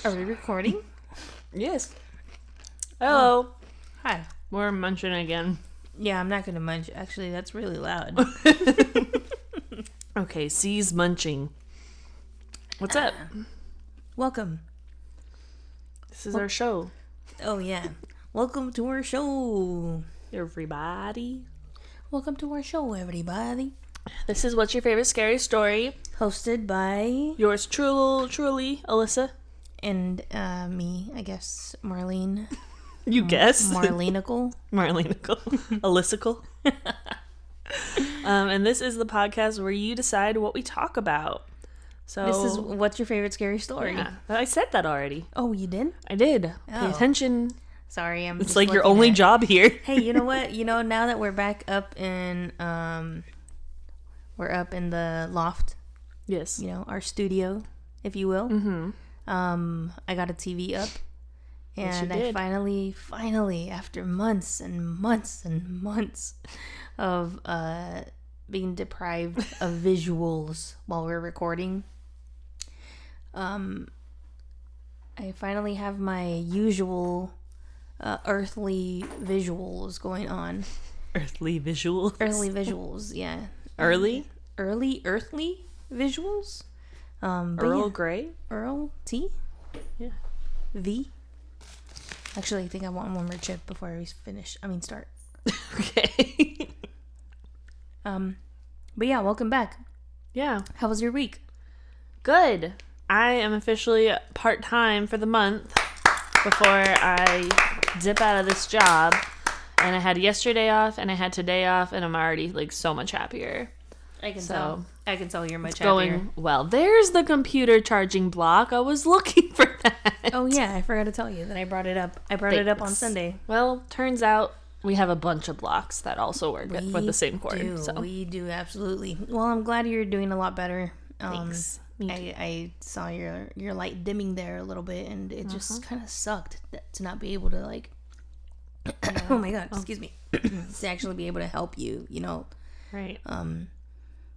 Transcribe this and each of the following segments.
Are we recording? Yes. Hello. Hi. We're munching again. Yeah, I'm not going to munch. Actually, that's really loud. Okay, C's munching. What's up? Welcome. This is our show. Oh, yeah. Welcome to our show. Everybody. Welcome to our show, everybody. This is What's Your Favorite Scary Story? Hosted by... Yours truly, Alyssa. And me, I guess, Marlene. You guess? Marlenical. Marlenical. Alyssacal. And this is the podcast where you decide what we talk about. So This is What's Your Favorite Scary Story? Yeah, I said that already. Oh, you did? I did. Pay Oh. attention. Sorry, I'm It's just like your looking only at- job here. Hey, you know what? You know, now that we're back up in, we're up in the loft, Yes. you know, our studio, if you will. Mm-hmm. I got a TV up, Yes, you and I did. finally, after months and months and months of being deprived of visuals while we're recording, I finally have my usual earthly visuals going on. Earthly visuals. Earthly visuals, yeah. Early? Earthly visuals. But Earl yeah. Grey? Earl T? Yeah. V? Actually, I think I want one more chip before we finish. Start. Okay. But yeah, welcome back. Yeah. How was your week? Good. I am officially part-time for the month before I dip out of this job. And I had yesterday off and I had today off and I'm already like so much happier. I can So, tell. I can tell you're much happier. Going well. There's the computer charging block. I was looking for that. Oh yeah, I forgot to tell you that I brought it up. I brought it up on Thanks. Sunday. Well, turns out we have a bunch of blocks that also work with the same cord. So. We do, absolutely. Well, I'm glad you're doing a lot better. Thanks. Me too. I saw your light dimming there a little bit, and it just kind of sucked to not be able to like. Oh my god! Excuse me. To actually be able to help you, you know, Right.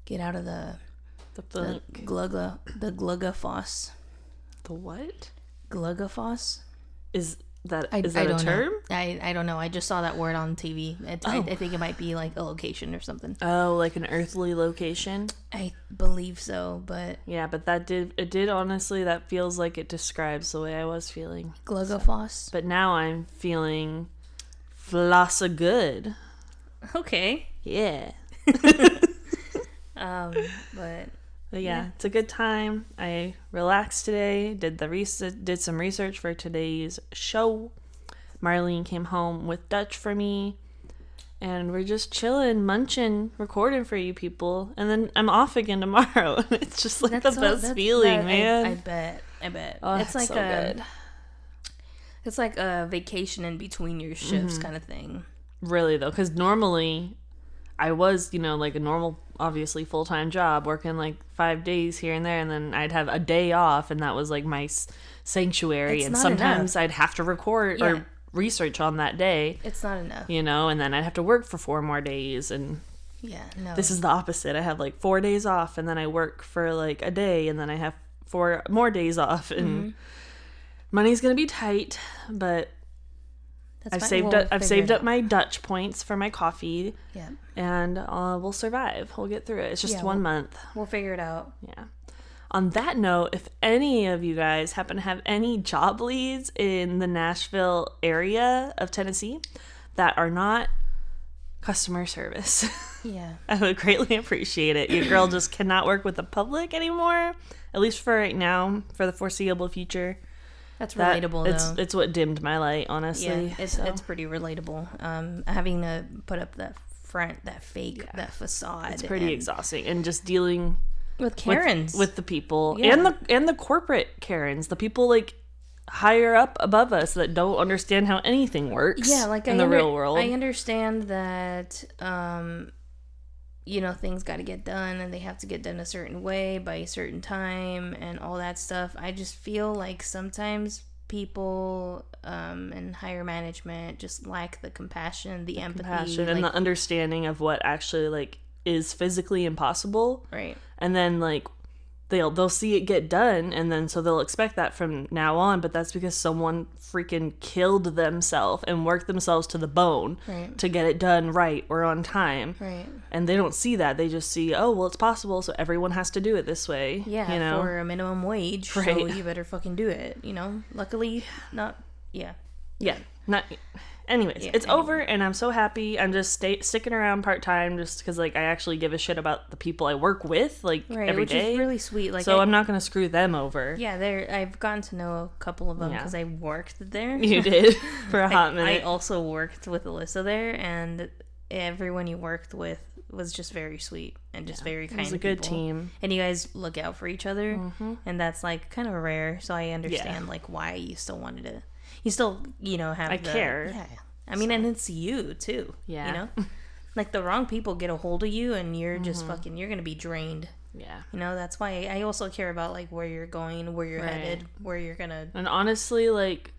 get out of the The gluggafoss. The what? Gluggafoss? Is that I a don't term? know. I don't know. I just saw that word on TV. I think it might be like a location or something. Oh, like an earthly location? I believe so, but Yeah, but that did honestly, that feels like it describes the way I was feeling. gluggafoss. But now I'm feeling flossa good. Okay. Yeah. But Yeah, it's a good time. I relaxed today, did some research for today's show. Marlene came home with Dutch for me. And we're just chilling, munching, recording for you people. And then I'm off again tomorrow. It's just like the best feeling, man. I bet. Oh, it's like so good. It's like a vacation in between your shifts kind of thing. Really, though, because normally I was, like a normal, obviously, full-time job, working like 5 days here and there, and then I'd have a day off, and that was like my sanctuary. It's and not sometimes enough. I'd have to record or research on that day, It's not enough. and then I'd have to work for 4 more days, and Yeah, no. this is the opposite. I have like 4 days off, and then I work for like a day, and then I have 4 more days off, and money's gonna be tight, but That's I've fine. I've saved up my Dutch points for my coffee. Yeah, And we'll survive. We'll get through it. It's just 1 month. we'll figure it out. Yeah. On that note, if any of you guys happen to have any job leads in the Nashville area of Tennessee that are not customer service, Yeah. I would greatly appreciate it. Your girl just cannot work with the public anymore, at least for right now, for the foreseeable future. That's relatable, though. It's what dimmed my light, honestly. Yeah, it's pretty relatable. Having to put up that front, that fake, that facade. It's pretty and exhausting, and just dealing with Karens. with the people Yeah. and the corporate Karens, the people like higher up above us that don't understand how anything works. Yeah, like in the real world. I understand that things got to get done and they have to get done a certain way by a certain time and all that stuff. I just feel like sometimes people in higher management just lack the compassion, the empathy, and the understanding of what actually like is physically impossible. Right. And then like they'll see it get done, and then so they'll expect that from now on, but that's because someone freaking killed themselves and worked themselves to the bone to get it done right or on time. Right. And they don't see that. They just see, oh, well, it's possible, so everyone has to do it this way. Yeah, you know? for a minimum wage, right. so you better fucking do it, you know? Luckily, not, yeah. Yeah, not... Anyways, it's over, and I'm so happy. I'm just sticking around part-time just because, like, I actually give a shit about the people I work with, like, every which day. Is really sweet. Like, so I'm not going to screw them over. Yeah, I've gotten to know a couple of them because I worked there. You did? For a hot minute. I also worked with Alyssa there, and everyone you worked with was just very sweet and just very kind. It was a good team. And you guys look out for each other, and that's, like, kind of rare, so I understand, like, why you still wanted to... You still, you know, have care. Yeah. I mean, and it's you, too. Yeah. You know? Like, the wrong people get a hold of you, and you're just fucking... You're going to be drained. Yeah. You know, that's why I also care about, like, where you're going, where you're headed, where you're going to... And honestly, like,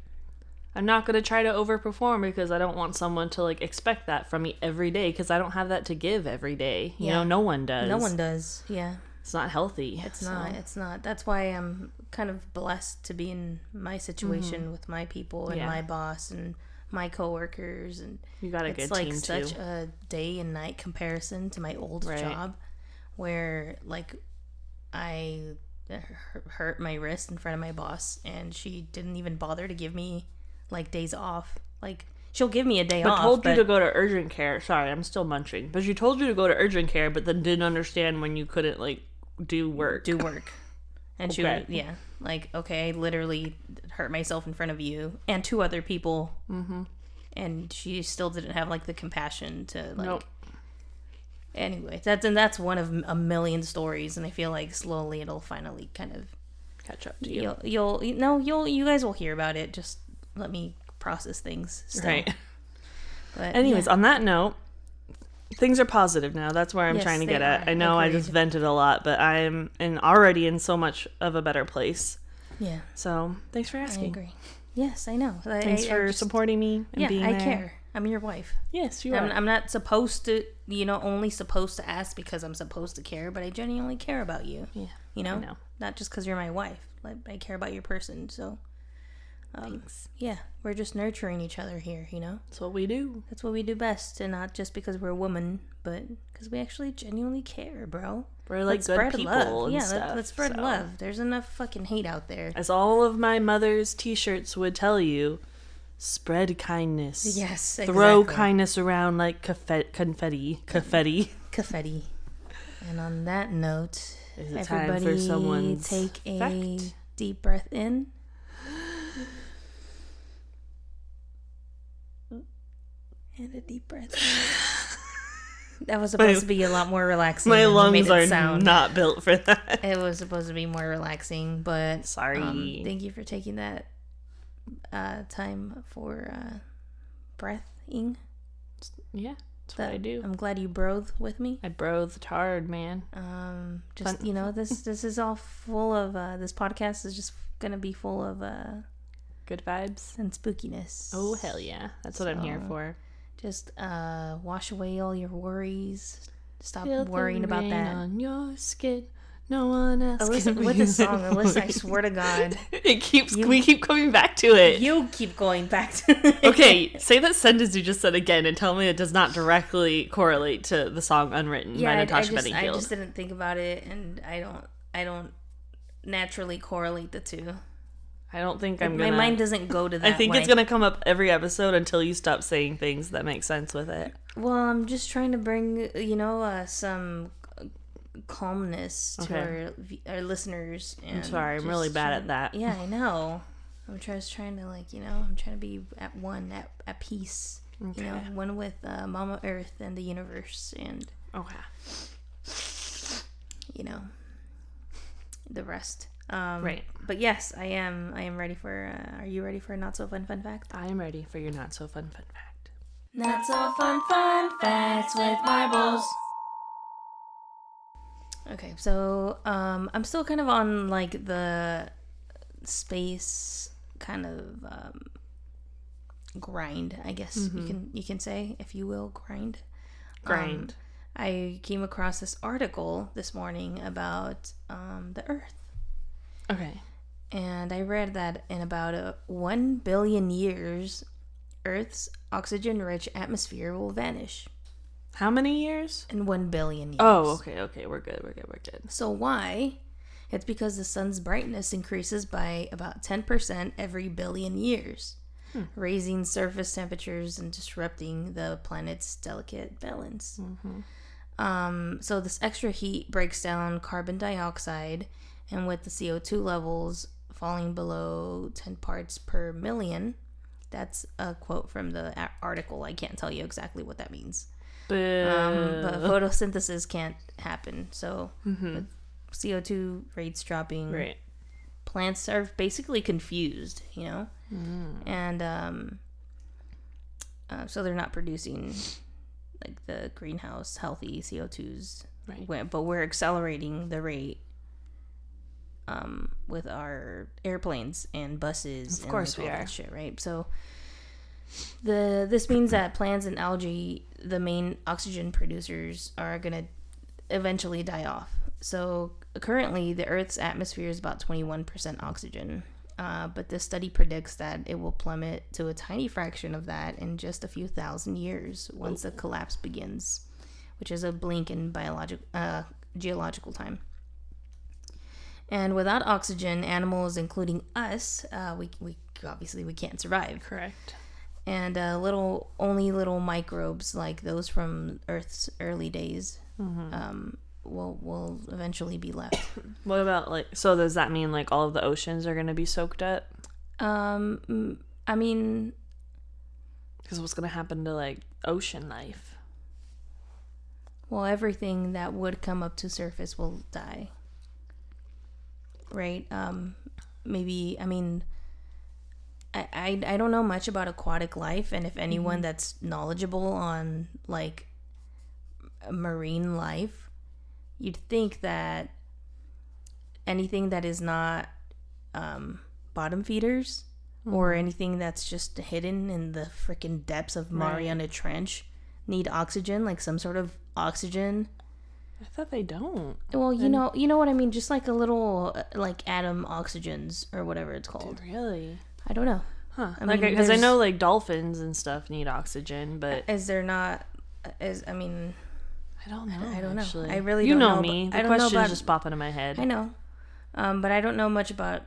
I'm not going to try to overperform because I don't want someone to, like, expect that from me every day because I don't have that to give every day. You know, no one does. No one does, yeah. It's not healthy. It's not. That's why I'm kind of blessed to be in my situation with my people and my boss and my coworkers, and you got a good team too. It's like such a day and night comparison to my old job, where like I hurt my wrist in front of my boss, and she didn't even bother to give me like days off. Like, she'll give me a day off. Told you to go to urgent care. Sorry, I'm still munching. But she told you to go to urgent care, but then didn't understand when you couldn't like do work. And she would, like, okay, I literally hurt myself in front of you and two other people. Mm-hmm. And she still didn't have, like, the compassion to, like... Nope. Anyway, that's one of a million stories, and I feel like slowly it'll finally kind of... catch up to you. You guys will hear about it. Just let me process things still. Right. But anyways, on that note... Things are positive now. That's where I'm trying to get at. I know I just vented a lot, but I'm already in so much of a better place. Yeah. So, thanks for asking. I agree. Yes, I know. Thanks for supporting me and being there. Yeah, I care. I'm your wife. Yes, you are. I'm not supposed to, only supposed to ask because I'm supposed to care, but I genuinely care about you. Yeah. I know. Not just because you're my wife. Like, I care about your person, so... Thanks. Yeah, we're just nurturing each other here, That's what we do. That's what we do best, and not just because we're a woman, but because we actually genuinely care, bro. We're like good people love. And stuff. Let's spread love. There's enough fucking hate out there. As all of my mother's t-shirts would tell you, spread kindness. Yes, exactly. Throw kindness around like confetti. Confetti. And on that note, everybody for someone's take a deep breath in. And a deep breath. That was supposed to be a lot more relaxing. My lungs are not built for that. It was supposed to be more relaxing, but... Sorry. Thank you for taking that time for breathing. Yeah, that's what I do. I'm glad you broathed with me. I breathed hard, man. Just, this is all full of... this podcast is just going to be full of... good vibes. And spookiness. Oh, hell yeah. That's what I'm here for. Just wash away all your worries. Stop worrying about that. On your skin. No one else can with this song, Alyssa, I swear to God. We keep coming back to it. You keep going back to it. Okay, say that sentence you just said again and tell me it does not directly correlate to the song Unwritten by Natasha Bedingfield. I just didn't think about it, and I don't naturally correlate the two. I don't think my mind doesn't go to that. I think it's going to come up every episode until you stop saying things that make sense with it. Well, I'm just trying to bring, some calmness to our listeners. And I'm sorry, I'm really bad at that. Yeah, I know. I'm just trying to, I'm trying to be at one, at peace. Okay. One with Mama Earth and the universe and, the rest. Right. But yes, I am ready for, are you ready for a not so fun fact? I am ready for your not so fun fact. Not so fun facts with marbles. Okay, so, I'm still kind of on, the space kind of, grind, I guess you can say, if you will, grind. I came across this article this morning about the Earth. Okay. And I read that in about 1 billion years, Earth's oxygen-rich atmosphere will vanish. How many years? In 1 billion years. Oh, okay. We're good. So why? It's because the sun's brightness increases by about 10% every billion years, raising surface temperatures and disrupting the planet's delicate balance. So this extra heat breaks down carbon dioxide, and with the CO2 levels falling below 10 parts per million, that's a quote from the article. I can't tell you exactly what that means. But photosynthesis can't happen. So with CO2 rates dropping, right. Plants are basically confused, and so they're not producing like the greenhouse healthy CO2s. Right. But we're accelerating the rate with our airplanes and buses. Of course, and we all are. that shit, right? So this means that plants and algae, the main oxygen producers, are gonna eventually die off. So currently, the Earth's atmosphere is about 21% oxygen, but this study predicts that it will plummet to a tiny fraction of that in just a few thousand years once the collapse begins, which is a blink in geological time. And without oxygen, animals, including us, we obviously we can't survive. Correct. And only little microbes like those from Earth's early days will eventually be left. What about so does that mean all of the oceans are going to be soaked up? I mean, because what's going to happen to ocean life? Well, everything that would come up to surface will die. Right? Maybe, I mean, I don't know much about aquatic life, and if anyone that's knowledgeable on marine life, you'd think that anything that is not bottom feeders or anything that's just hidden in the freaking depths of Mariana Trench need oxygen, some sort of oxygen. I thought they don't. Well, you know what I mean, just a little atom oxygens or whatever it's called. Really? I don't know. Huh? Because I know dolphins and stuff need oxygen, but is there not? I mean, I don't know. I don't know. Actually. I really don't know. know Me. The question's just popping in my head. I know, but I don't know much about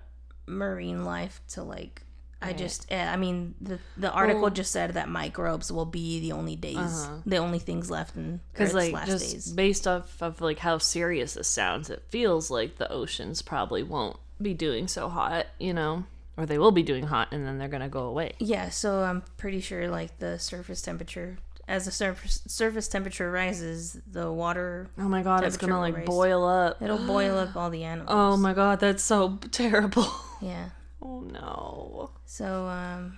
marine life to I just, I mean, the article just said that microbes will be the only the only things left in Earth's last just days. Based off of how serious this sounds, it feels like the oceans probably won't be doing so hot, or they will be doing hot and then they're gonna go away. Yeah, so I'm pretty sure the surface temperature, as the surface temperature rises, the water. Oh my god, it's gonna boil up. It'll boil up all the animals. Oh my god, that's so terrible. Yeah. Oh no. So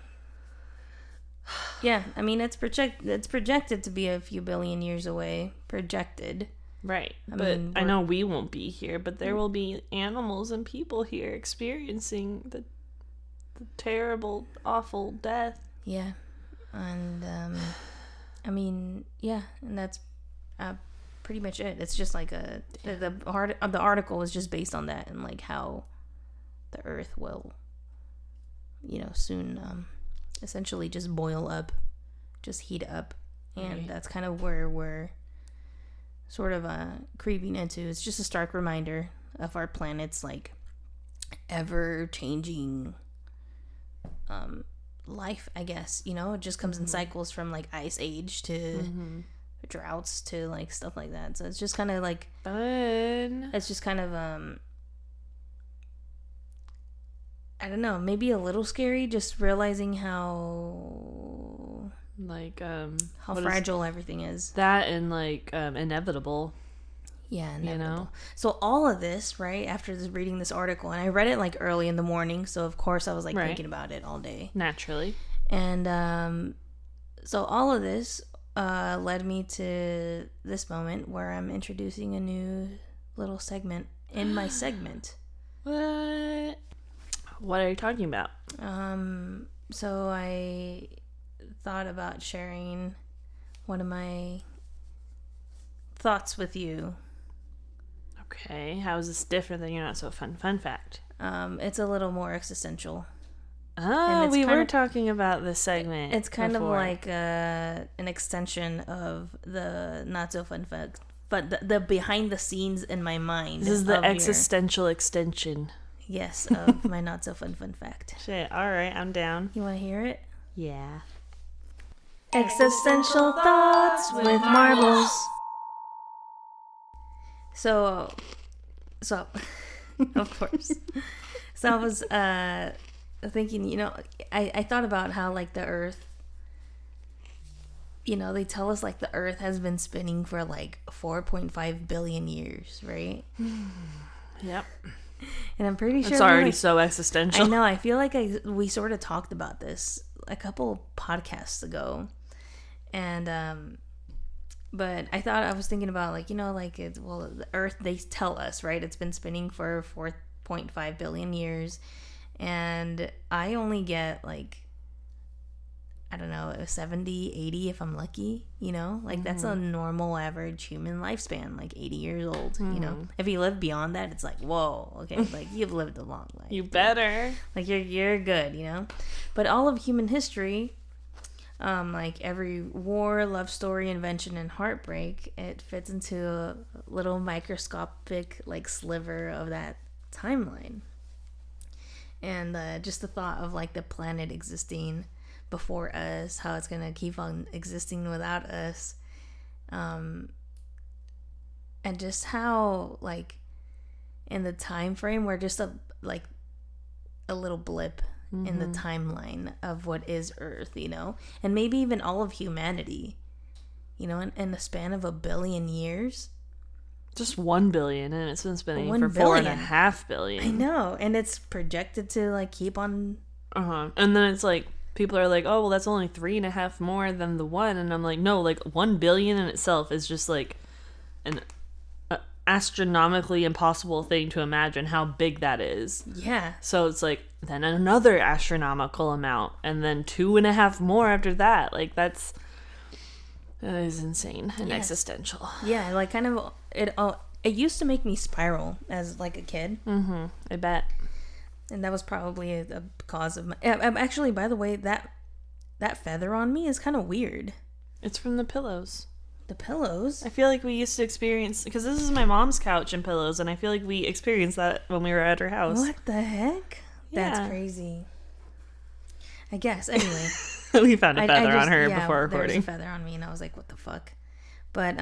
yeah, I mean it's projected to be a few billion years away. Projected. Right. I know we won't be here, but there will be animals and people here experiencing the terrible, awful death. Yeah. And I mean, yeah, and that's pretty much it. It's just the article is just based on that and how the Earth will soon essentially just boil up, just heat up, and that's kind of where we're sort of creeping into. It's just a stark reminder of our planet's ever changing life, I guess. It just comes in cycles from ice age to droughts to stuff like that. So it's just kind of fun. It's just kind of I don't know, maybe a little scary, just realizing how how fragile everything is. That and inevitable. Yeah, inevitable. So all of this, right, after reading this article, and I read it early in the morning, so of course I was thinking about it all day. Naturally. And so all of this led me to this moment where I'm introducing a new little segment in my segment. What are you talking about? So I thought about sharing one of my thoughts with you. Okay, how is this different than You're Not So Fun? Fun fact. It's a little more existential. Oh, we were talking about this segment. It's kind before. of like an extension of the Not So Fun fact, but the behind the scenes in my mind. This is the existential extension. Yes, of my Not So Fun fact. Shit, alright, I'm down. You want to hear it? Yeah. Existential thoughts with marbles. So, of course. So I was thinking, I thought about how, like, the Earth, they tell us, like, the Earth has been spinning for, like, 4.5 billion years, right? Yep. And I'm pretty sure it's already so existential. I know. I feel like we sort of talked about this a couple podcasts ago. And, but I was thinking about, like, the Earth, they tell us, right? It's been spinning for 4.5 billion years. And I only get, like, I don't know, 70, 80 if I'm lucky, That's a normal average human lifespan, like 80 years old, If you live beyond that, it's like, whoa, okay, like, you've lived a long life. You better. Like, you're good, But all of human history, like every war, love story, invention, and heartbreak, it fits into a little microscopic, like, sliver of that timeline. And just the thought of, like, the planet existing before us, how it's gonna keep on existing without us, and just how, like, in the time frame, we're just a little blip in the timeline of what is Earth, and maybe even all of humanity, in the span of 1 billion years. Just 1 billion, and it's been spinning for 4.5 billion. I know, and it's projected to, like, keep on. And then it's like, people are like, oh, well, that's only 3.5 more than the one, and I'm like, no, like, 1 billion in itself is just, like, an astronomically impossible thing to imagine how big that is. Yeah. So it's like, then another astronomical amount, and then 2.5 more after that. Like, that is insane and existential. Yeah, like, kind of, it used to make me spiral as, like, a kid. I bet. And that was probably a cause of my... Actually, by the way, that feather on me is kind of weird. It's from the pillows. The pillows? I feel like we used to experience... Because this is my mom's couch and pillows, and I feel like we experienced that when we were at her house. What the heck? Yeah. That's crazy. I guess. Anyway. We found a feather on her before recording. There was a feather on me, and I was like, what the fuck? But,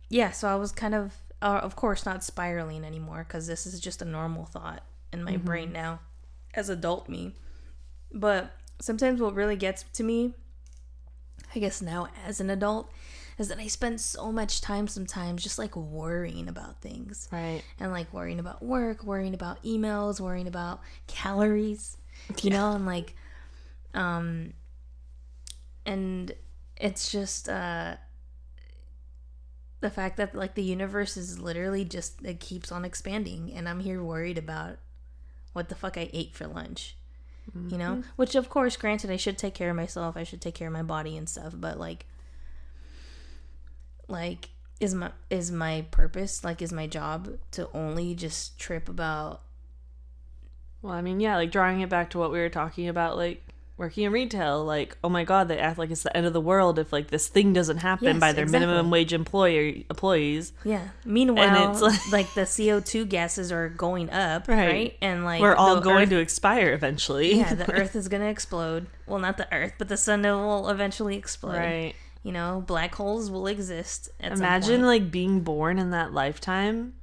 yeah, so I was kind of course, not spiraling anymore, because this is just a normal thought in my brain now as adult me. But sometimes what really gets to me, I guess now as an adult, is that I spend so much time sometimes just, like, worrying about things. Right. And, like, worrying about work, worrying about emails, worrying about calories, and, like, and it's just the fact that, like, the universe is literally just, it keeps on expanding, and I'm here worried about what the fuck I ate for lunch, which, of course, granted, I should take care of myself, I should take care of my body and stuff, but, like, is my purpose, like, is my job to only just trip about... Well, I mean, yeah, like, drawing it back to what we were talking about, like, working in retail, like, oh my god, they act like it's the end of the world if, like, this thing doesn't happen by their minimum wage employees. Yeah. Meanwhile, and it's like the CO2 gases are going up, right? And, like, we're all going to expire eventually. Yeah, the Earth is going to explode. Well, not the Earth, but the sun will eventually explode. Right. Black holes will exist at some point. Imagine, like, being born in that lifetime.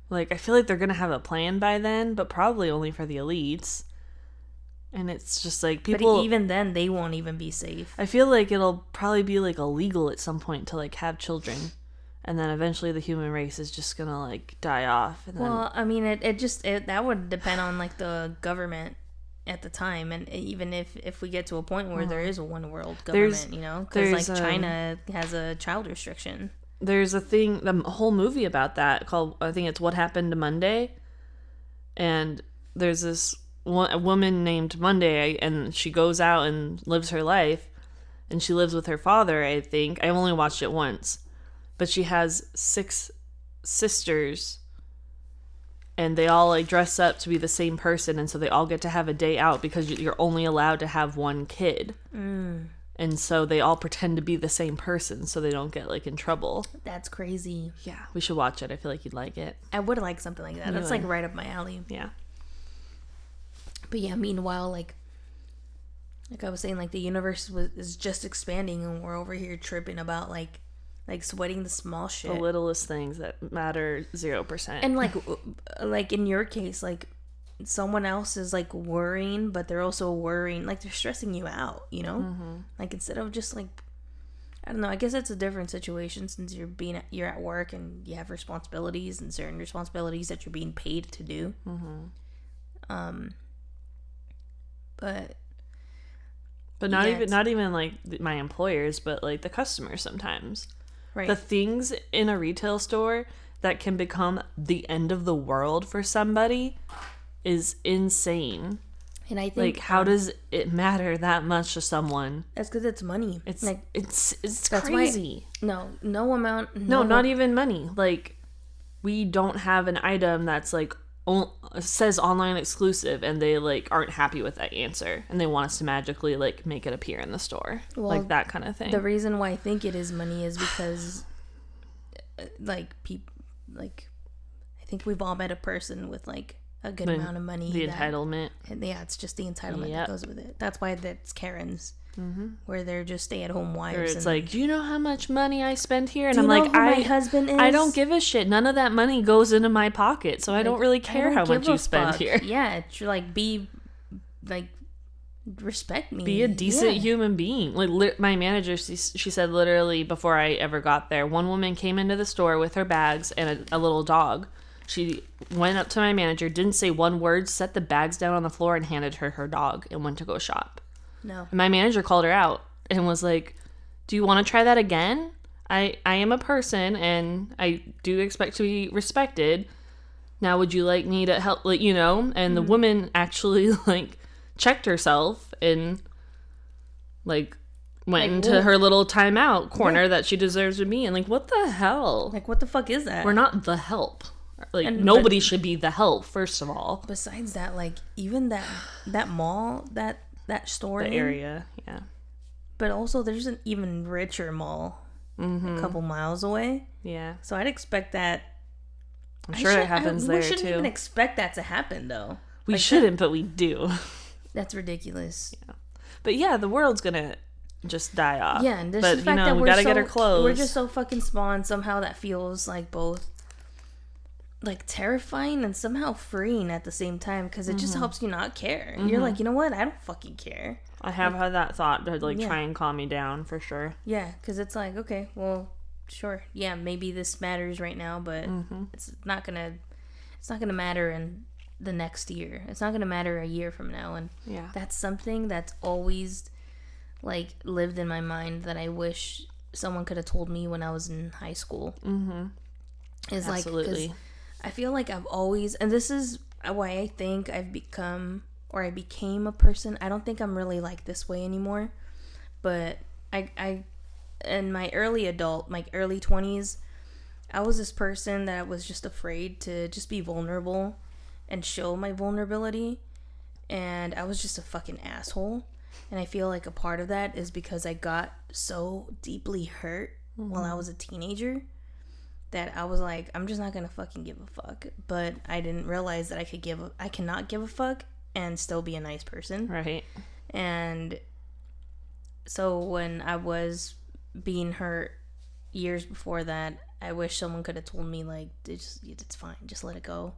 Like, I feel like they're going to have a plan by then, but probably only for the elites. And it's just like people... But even then, they won't even be safe. I feel like it'll probably be, like, illegal at some point to, like, have children. And then eventually the human race is just gonna, like, die off. And well, I mean, that would depend on, like, the government at the time. And even if we get to a point where there is a one world government, because, like, China has a child restriction. There's a thing, the whole movie about that called, I think it's What Happened to Monday. And there's this a woman named Monday, and she goes out and lives her life, and she lives with her father, I think. I only watched it once, but she has 6 sisters, and they all like dress up to be the same person, and so they all get to have a day out because you're only allowed to have one kid. And so they all pretend to be the same person so they don't get like in trouble. That's crazy. Yeah, we should watch it. I feel like you'd like it. I would like something like that. That's like right up my alley. Yeah. But yeah, meanwhile, like I was saying, like the universe is just expanding, and we're over here tripping about like sweating the small shit, the littlest things that matter 0%. And like in your case, like someone else is like worrying, but they're also worrying, like they're stressing you out, you know? Like instead of just like, I don't know, I guess it's a different situation since you're at work and you have responsibilities and certain responsibilities that you're being paid to do. But not even like my employers, but like the customers sometimes. Right. The things in a retail store that can become the end of the world for somebody is insane. And I think, like, how does it matter that much to someone? That's because it's money. It's like it's crazy. No amount. No, not even money. Like, we don't have an item that's like says online exclusive, and they like aren't happy with that answer, and they want us to magically like make it appear in the store, like that kind of thing. The reason why I think it is money is because, I think we've all met a person with like a good amount of money. The entitlement. Yeah, it's just the entitlement that goes with it. That's why that's Karens, where they're just stay-at-home wives. Or it's like, do you know how much money I spend here? And I'm like, my husband is? I don't give a shit. None of that money goes into my pocket, so I don't really care how much you spend here. Yeah, it's like respect me. Be a decent human being. Like my manager, she said literally before I ever got there, one woman came into the store with her bags and a little dog. She went up to my manager, didn't say one word, set the bags down on the floor and handed her dog and went to go shop. No. And my manager called her out and was like, do you want to try that again? I am a person and I do expect to be respected. Now, would you like me to help, like, you know? And the woman actually like checked herself and like went into her little timeout corner that she deserves to be in. Like, what the hell? Like, what the fuck is that? We're not the help. Like, nobody should be the help, first of all. Besides that, like, even that mall, that store the area, yeah. But also, there's an even richer mall a couple miles away. Yeah. So I'd expect that. I'm sure it happens there, too. We shouldn't even expect that to happen, though. We shouldn't, but we do. That's ridiculous. Yeah. But yeah, the world's gonna just die off. Yeah, and there's the fact that we gotta get our clothes. We're just so fucking small, and somehow that feels like both like terrifying and somehow freeing at the same time, because it just helps you not care. You're like, you know what? I don't fucking care. I have had that thought to like try and calm me down for sure. Yeah, because it's like, okay, well, sure, yeah, maybe this matters right now, but it's not gonna matter in the next year. It's not gonna matter a year from now, and that's something that's always like lived in my mind that I wish someone could have told me when I was in high school. Is absolutely. Like, I feel like I've always, and this is why I think I became a person. I don't think I'm really like this way anymore, but I in my early 20s, I was this person that was just afraid to just be vulnerable and show my vulnerability, and I was just a fucking asshole. And I feel like a part of that is because I got so deeply hurt while I was a teenager that I was like, I'm just not gonna fucking give a fuck. But I didn't realize that I cannot give a fuck and still be a nice person. Right. And so when I was being hurt years before that, I wish someone could have told me, like, it's fine, just let it go.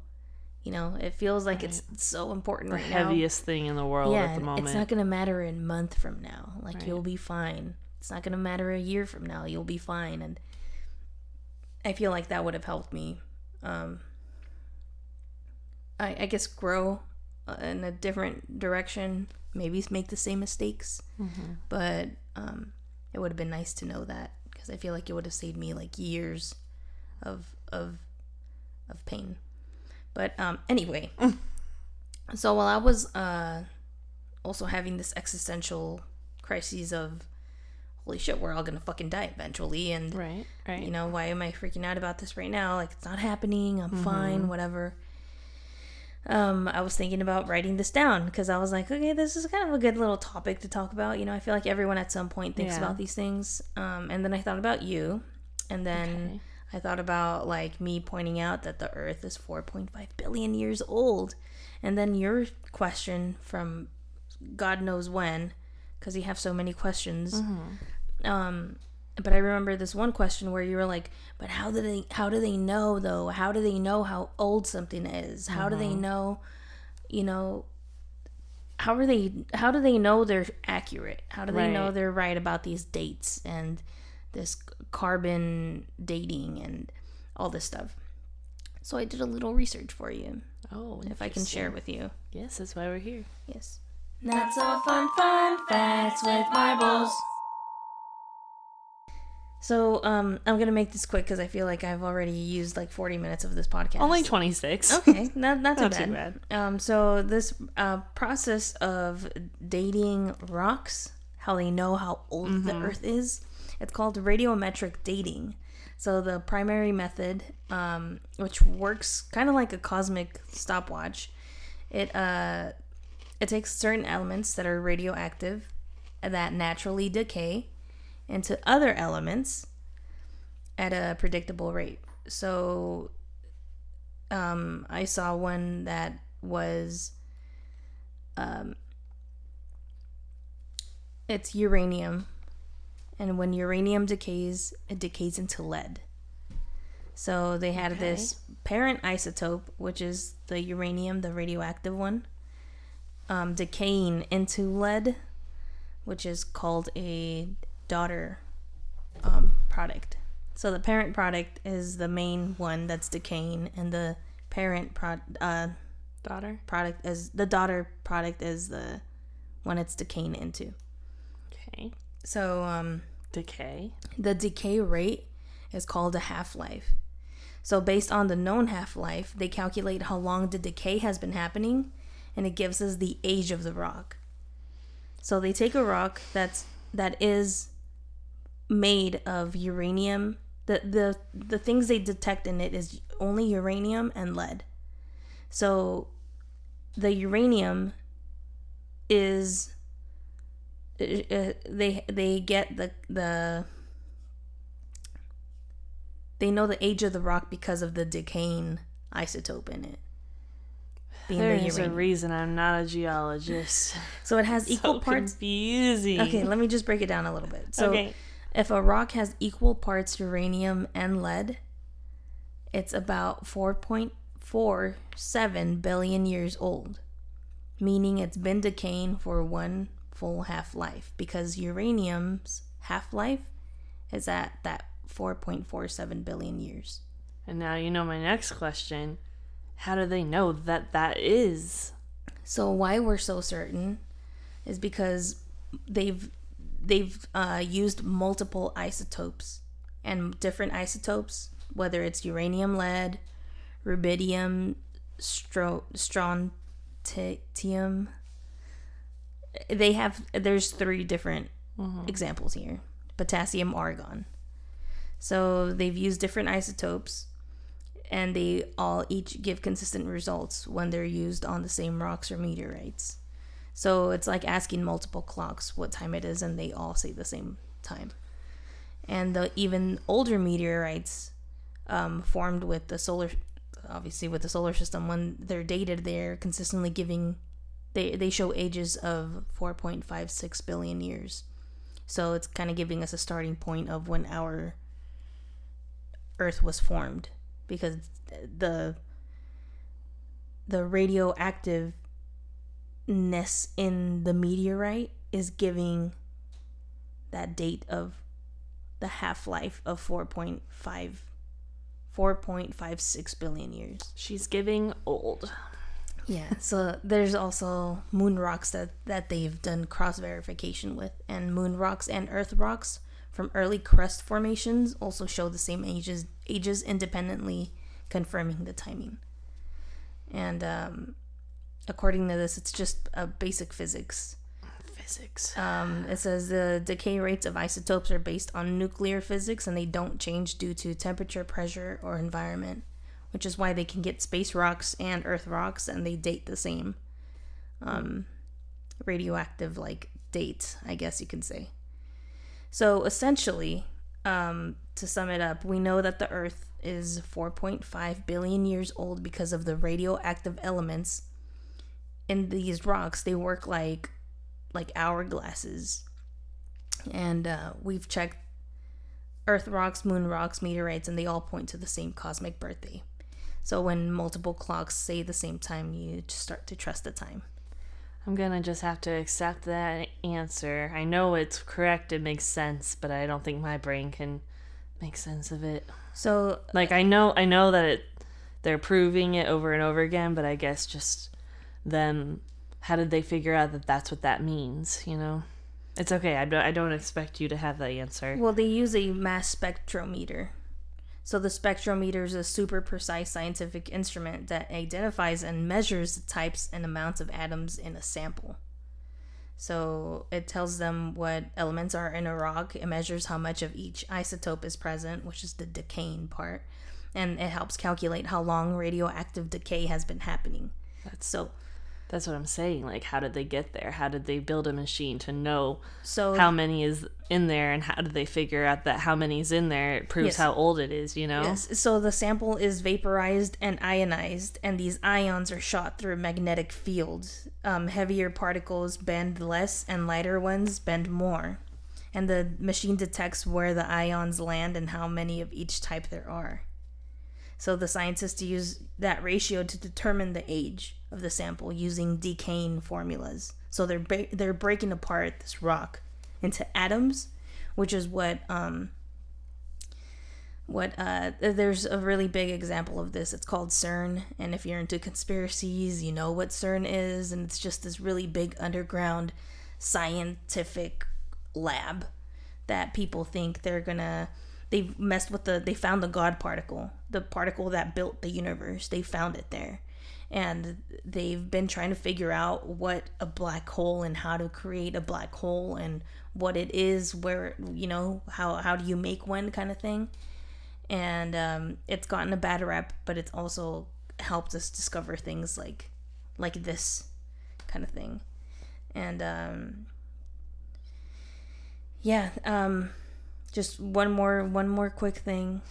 You know, it feels like it's so important right now. The heaviest thing in the world at the moment. It's not gonna matter a month from now. Like, you'll be fine. It's not gonna matter a year from now. You'll be fine. And I feel like that would have helped me, I guess, grow in a different direction. Maybe make the same mistakes, but it would have been nice to know that, because I feel like it would have saved me like years of pain. But anyway, so while I was also having this existential crises of holy shit, we're all gonna fucking die eventually, and right. you know, why am I freaking out about this right now? Like, it's not happening. I'm fine, whatever. I was thinking about writing this down because I was like, okay, this is kind of a good little topic to talk about. You know, I feel like everyone at some point thinks about these things. And then I thought about you, and then I thought about like me pointing out that the Earth is 4.5 billion years old, and then your question from God knows when, because you have so many questions. But I remember this one question where you were like, but how do they know though? How do they know how old something is? How do they know, you know, how do they know they're accurate? How do they know they're right about these dates and this carbon dating and all this stuff? So I did a little research for you. Oh, if I can share it with you. Yes, that's why we're here. Yes. Not so fun facts with marbles. So, I'm going to make this quick because I feel like I've already used like 40 minutes of this podcast. Only 26. Okay, not too bad. So this process of dating rocks, how they know how old the Earth is, it's called radiometric dating. So the primary method, which works kind of like a cosmic stopwatch, it takes certain elements that are radioactive that naturally decay into other elements at a predictable rate. So I saw one that was it's uranium, and when uranium decays, it decays into lead. So they had this parent isotope, which is the uranium, the radioactive one, decaying into lead, which is called a daughter product. So the parent product is the main one that's decaying, and the parent daughter product is the daughter product is the one it's decaying into. Okay. So decay. The decay rate is called a half-life. So based on the known half-life, they calculate how long the decay has been happening, and it gives us the age of the rock. So they take a rock that is made of uranium. The things they detect in it is only uranium and lead. So the uranium is they get they know the age of the rock because of the decaying isotope in it. There's a reason I'm not a geologist. So it has equal parts. Confusing. Okay, let me just break it down a little bit. So if a rock has equal parts uranium and lead, it's about 4.47 billion years old, meaning it's been decaying for one full half-life, because uranium's half-life is at that 4.47 billion years. And now you know my next question. How do they know that is? So why we're so certain is because they've used multiple isotopes, and different isotopes, whether it's uranium, lead, rubidium, strontium. There's 3 different examples here. Potassium, argon. So they've used different isotopes, and they all each give consistent results when they're used on the same rocks or meteorites. So it's like asking multiple clocks what time it is, and they all say the same time. And the even older meteorites formed with the solar system, when they're dated, they're consistently giving, they show ages of 4.56 billion years. So it's kind of giving us a starting point of when our Earth was formed, because the radioactiveness in the meteorite is giving that date of the half-life of 4.56 billion years. She's giving old. Yeah, so there's also moon rocks that they've done cross-verification with, and moon rocks and earth rocks from early crust formations also show the same ages independently, confirming the timing. And according to this, it's just a basic physics. Physics. It says the decay rates of isotopes are based on nuclear physics and they don't change due to temperature, pressure, or environment, which is why they can get space rocks and Earth rocks and they date the same. Radioactive, like, date, I guess you can say. So essentially, to sum it up, we know that the Earth is 4.5 billion years old because of the radioactive elements in these rocks. They work like hourglasses. And we've checked Earth rocks, moon rocks, meteorites, and they all point to the same cosmic birthday. So when multiple clocks say the same time, you just start to trust the time. I'm gonna just have to accept that answer. I know it's correct, it makes sense, but I don't think my brain can make sense of it. So, like, I know that they're proving it over and over again, but I guess just them, how did they figure out that that's what that means, you know? It's okay, I don't expect you to have the answer. Well, they use a mass spectrometer. So the spectrometer is a super precise scientific instrument that identifies and measures the types and amounts of atoms in a sample. So it tells them what elements are in a rock. It measures how much of each isotope is present, which is the decaying part. And it helps calculate how long radioactive decay has been happening. That's what I'm saying. Like, how did they get there? How did they build a machine to know how many is in there, and how did they figure out that how many is in there? It proves how old it is, you know? Yes. So the sample is vaporized and ionized, and these ions are shot through a magnetic field. Heavier particles bend less, and lighter ones bend more. And the machine detects where the ions land and how many of each type there are. So the scientists use that ratio to determine the age of the sample using decaying formulas. So they're breaking apart this rock into atoms, which is what there's a really big example of this. It's called CERN, and if you're into conspiracies, you know what CERN is, and it's just this really big underground scientific lab that people think they found the God particle, the particle that built the universe. They found it there. And they've been trying to figure out what a black hole and how to create a black hole and what it is, where, you know, how do you make one, kind of thing. And it's gotten a bad rep, but it's also helped us discover things like this kind of thing. And just one more quick thing.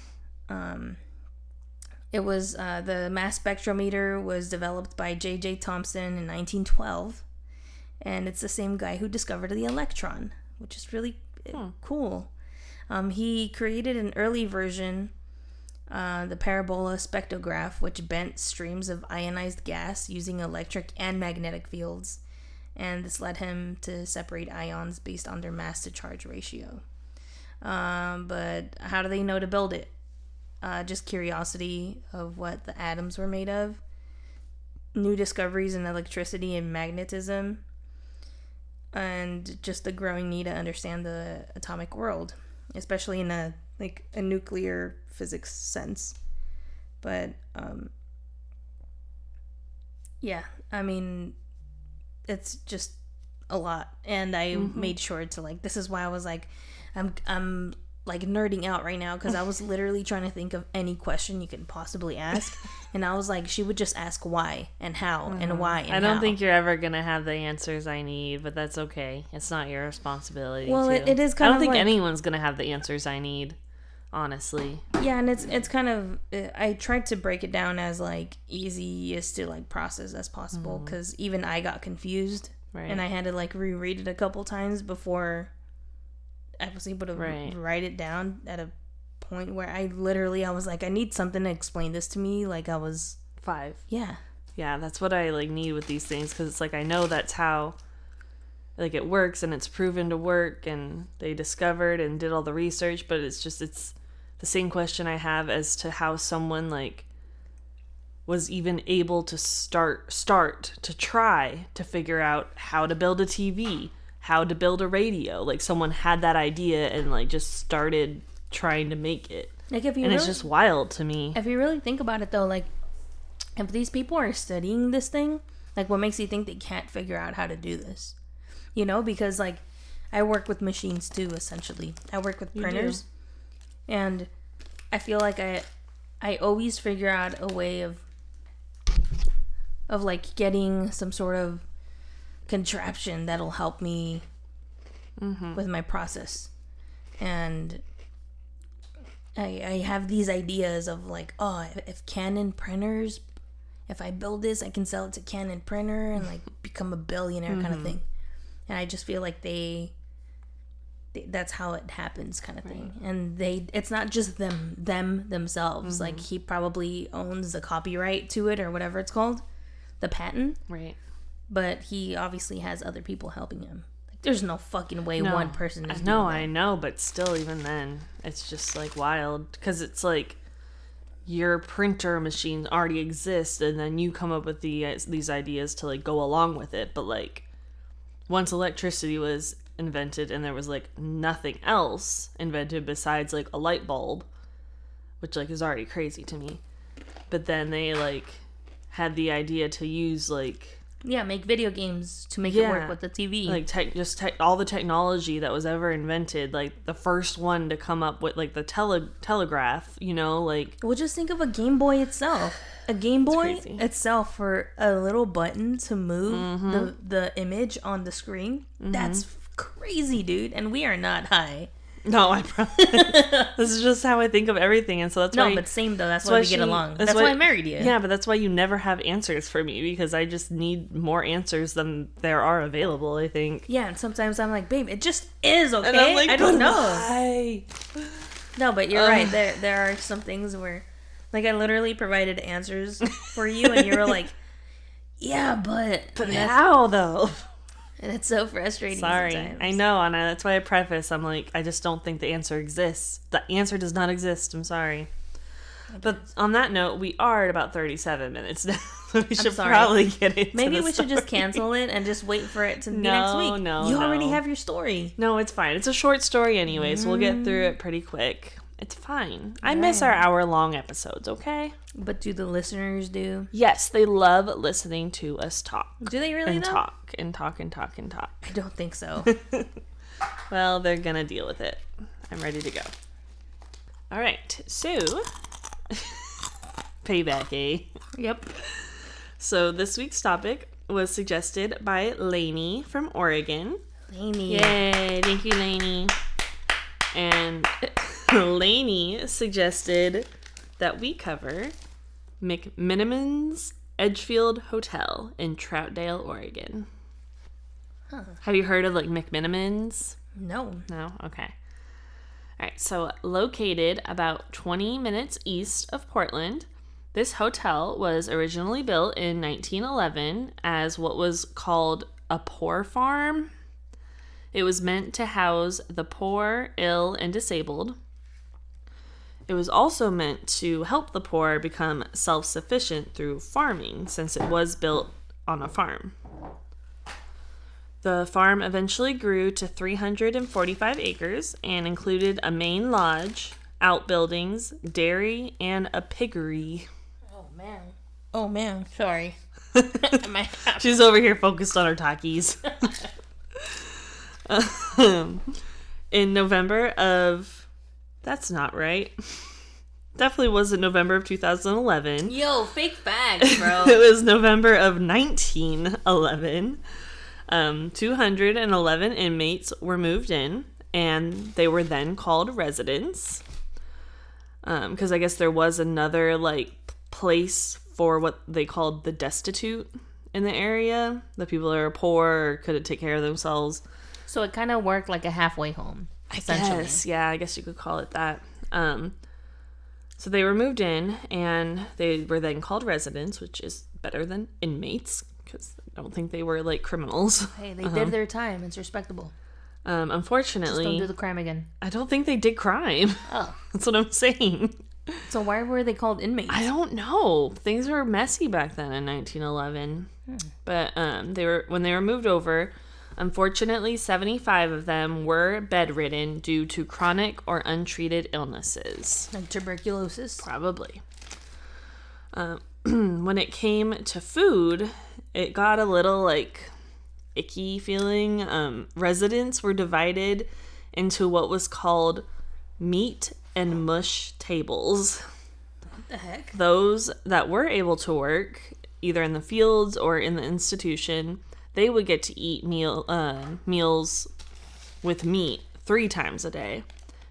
It was the mass spectrometer was developed by J.J. Thomson in 1912, and it's the same guy who discovered the electron, which is really cool. He created an early version, the parabola spectrograph, which bent streams of ionized gas using electric and magnetic fields, and this led him to separate ions based on their mass to charge ratio. But how do they know to build it? Just curiosity of what the atoms were made of, new discoveries in electricity and magnetism, and just the growing need to understand the atomic world, especially in a nuclear physics sense. But I mean, it's just a lot, and I made sure to this is why I was like, I'm like nerding out right now, because I was literally trying to think of any question you could possibly ask, and I was like, she would just ask why and how and why and I don't how. think you're ever gonna have the answers I need, but that's okay. It's not your responsibility. Well, it is kind of. I don't think anyone's gonna have the answers I need, honestly. Yeah, and it's kind of. I tried to break it down as easiest to process as possible, because even I got confused, right. And I had to reread it a couple times before I was able to write it down at a point where I was like, I need something to explain this to me like I was 5. Yeah, that's what I need with these things, because it's I know that's how it works, and it's proven to work, and they discovered and did all the research, but it's the same question I have as to how someone was even able to start to try to figure out how to build a TV, how to build a radio. Someone had that idea and just started trying to make it. It's just wild to me. If you really think about it though, if these people are studying this thing, what makes you think they can't figure out how to do this? because like I work with machines too, essentially. I work with printers, and I feel like I always figure out a way of like getting some sort of contraption that'll help me with my process. And I have these ideas of like, if Canon printers, if I build this, I can sell it to Canon printer and like become a billionaire kind of thing. And I just feel like that's how it happens kind of thing. And it's not just themselves. Like he probably owns the copyright to it or whatever it's called, the patent. Right. But he obviously has other people helping him. Like there's no fucking way one person is doing that. I know, but still, even then, it's just like wild because it's like your printer machine already exists, and then you come up with these ideas to like go along with it. But like once electricity was invented and there was like nothing else invented besides like a light bulb, which like is already crazy to me. But then they like had the idea to use like make video games to make it work with the TV. Like all the technology that was ever invented, like the first one to come up with like the telegraph, like... Well, just think of a Game Boy itself. A Game Boy itself, for a little button to move the image on the screen. That's crazy, dude. And we are not high. No, I promise. This is just how I think of everything, and so that's why... No, but same though. That's why we get along. That's why I married you. Yeah, but that's why you never have answers for me, because I just need more answers than there are available, I think. Yeah, and sometimes I'm like, babe, it just is, okay? And I'm like, I don't know. Why? No, but you're right. There are some things where, like, I literally provided answers for you, and you were like, yeah, but how, though? And it's so frustrating. Sorry. Sometimes. I know, and that's why I preface. I'm like, I just don't think the answer exists. The answer does not exist. I'm sorry. But on that note, we are at about 37 minutes now. So we should probably get into Maybe we should just cancel it and just wait for it to be next week. No, you already have your story. No, it's fine. It's a short story anyway, so we'll get through it pretty quick. It's fine. I miss our hour-long episodes, okay? But do the listeners do? Yes, they love listening to us talk. Do they really, though? Talk and talk and talk and talk. I don't think so. Well, they're gonna deal with it. I'm ready to go. All right, so... Payback, eh? Yep. So this week's topic was suggested by Lainey from Oregon. Lainey. Yay, thank you, Lainey. And Lainey suggested that we cover McMenamins Edgefield Hotel in Troutdale, Oregon. Huh. Have you heard of like McMenamins? No. No? Okay. All right, so located about 20 minutes east of Portland, this hotel was originally built in 1911 as what was called a poor farm. It was meant to house the poor, ill, and disabled. It was also meant to help the poor become self-sufficient through farming, since it was built on a farm. The farm eventually grew to 345 acres and included a main lodge, outbuildings, dairy, and a piggery. Oh, man. Sorry. She's over here focused on her Takis. In November of... That's not right. Definitely wasn't November of 2011. Yo, fake facts, bro. It was November of 1911. 211 inmates were moved in, and they were then called residents. Because I guess there was another, like, place for what they called the destitute in the area. The people that are poor or couldn't take care of themselves. So it kind of worked like a halfway home, essentially. Yes, yeah, I guess you could call it that. So they were moved in, and they were then called residents, which is better than inmates, because I don't think they were, like, criminals. Hey, they did their time. It's respectable. Unfortunately... Just don't do the crime again. I don't think they did crime. Oh. That's what I'm saying. So why were they called inmates? I don't know. Things were messy back then in 1911. But when they were moved over, unfortunately, 75 of them were bedridden due to chronic or untreated illnesses. Like tuberculosis? Probably. When it came to food, it got a little, like, icky feeling. Residents were divided into what was called meat and mush tables. What the heck? Those that were able to work, either in the fields or in the institution, they would get to eat meals with meat 3 times a day.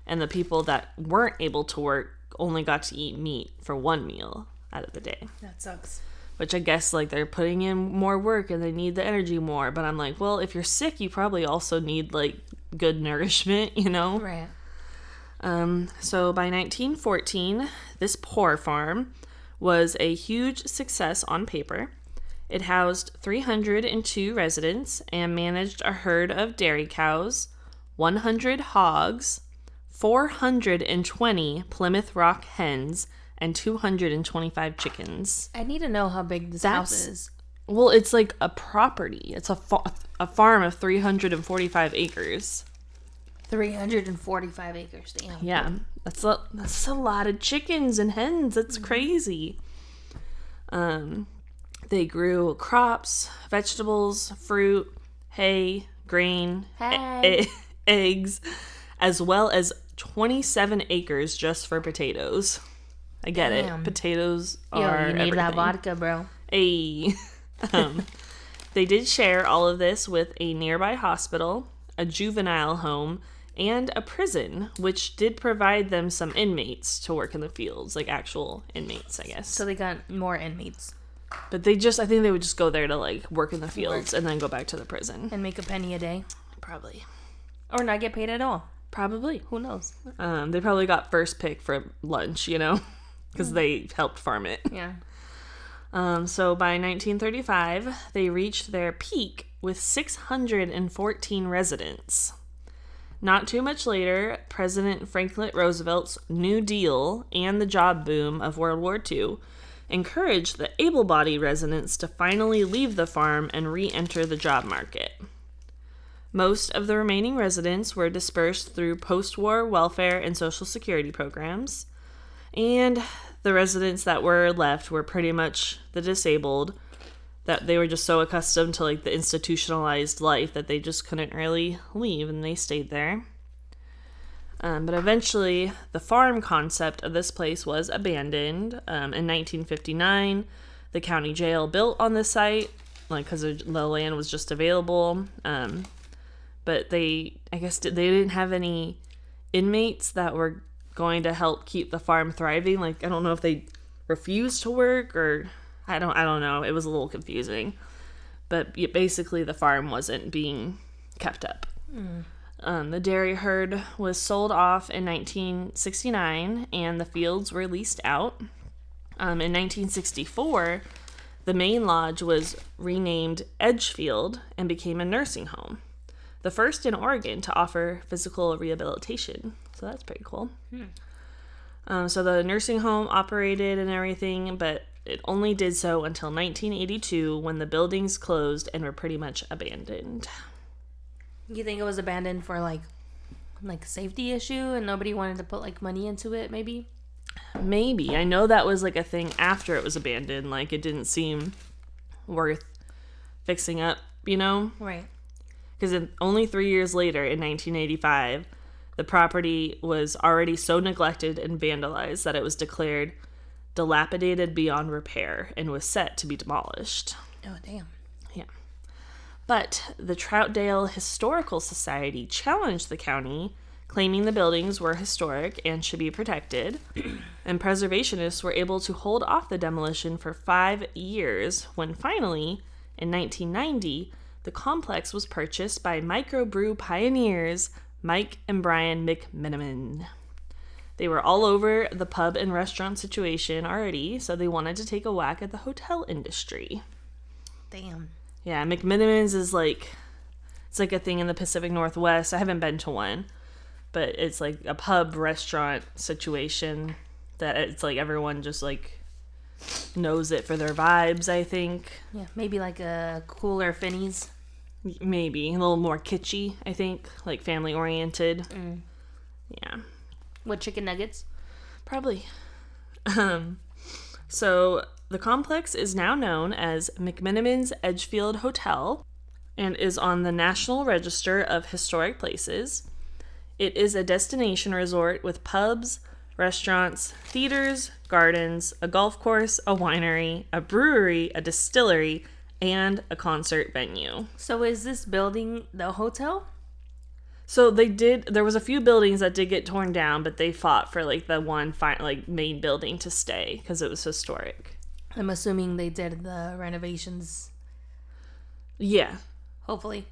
And the people that weren't able to work only got to eat meat for 1 meal out of the day. That sucks. Which I guess, like, they're putting in more work and they need the energy more. But I'm like, well, if you're sick, you probably also need, like, good nourishment, you know? Right. So by 1914, this poor farm was a huge success on paper. It housed 302 residents and managed a herd of dairy cows, 100 hogs, 420 Plymouth Rock hens, and 225 chickens. I need to know how big this house is. Well, it's like a property. It's a farm of 345 acres. 345 acres, damn. Yeah, that's a lot of chickens and hens. That's crazy. They grew crops, vegetables, fruit, hay, grain, eggs, as well as 27 acres just for potatoes. I get it. Potatoes are you need everything. that vodka, bro. Hey. They did share all of this with a nearby hospital, a juvenile home, and a prison, which did provide them some inmates to work in the fields, like actual inmates, I guess. So they got more inmates. But I think they would just go there to, like, work in the fields and then go back to the prison. And make a penny a day. Probably. Or not get paid at all. Probably. Who knows? They probably got first pick for lunch, you know, because they helped farm it. Yeah. So by 1935, they reached their peak with 614 residents. Not too much later, President Franklin Roosevelt's New Deal and the job boom of World War II encouraged the able-bodied residents to finally leave the farm and re-enter the job market. Most of the remaining residents were dispersed through post-war welfare and social security programs, and the residents that were left were pretty much the disabled, that they were just so accustomed to, like, the institutionalized life that they just couldn't really leave, and they stayed there. But eventually, the farm concept of this place was abandoned. In 1959, the county jail built on the site, like, because the land was just available. But I guess they didn't have any inmates that were going to help keep the farm thriving. Like, I don't know if they refused to work or I don't know. It was a little confusing. But basically the farm wasn't being kept up. The dairy herd was sold off in 1969 and the fields were leased out. In 1964, the main lodge was renamed Edgefield and became a nursing home. The first in Oregon to offer physical rehabilitation. So that's pretty cool. So the nursing home operated and everything, but it only did so until 1982 when the buildings closed and were pretty much abandoned. You think it was abandoned for like safety issue and nobody wanted to put like money into it, maybe? Maybe. I know that was like a thing after it was abandoned. Like, it didn't seem worth fixing up, you know? Right. Because only 3 years later, in 1985, the property was already so neglected and vandalized that it was declared dilapidated beyond repair and was set to be demolished. Oh, damn. Yeah. But the Troutdale Historical Society challenged the county, claiming the buildings were historic and should be protected, and preservationists were able to hold off the demolition for 5 years when finally, in 1990, the complex was purchased by microbrew pioneers Mike and Brian McMenamin. They were all over the pub and restaurant situation already, so they wanted to take a whack at the hotel industry. Damn. Yeah, McMenamins is like, it's like a thing in the Pacific Northwest. I haven't been to one, but it's like a pub restaurant situation that it's like everyone just like knows it for their vibes, I think. Yeah, maybe like a cooler Finneys. Maybe. A little more kitschy, I think. Like family oriented. Yeah. What, chicken nuggets? Probably. So the complex is now known as McMenamins Edgefield Hotel. and is on the National Register of Historic Places. It is a destination resort with pubs, restaurants, theaters, gardens, a golf course, a winery, a brewery, a distillery, and a concert venue. So is this building the hotel? So there was a few buildings that did get torn down, but they fought for like the one main building to stay because it was historic. I'm assuming they did the renovations. Yeah. Hopefully.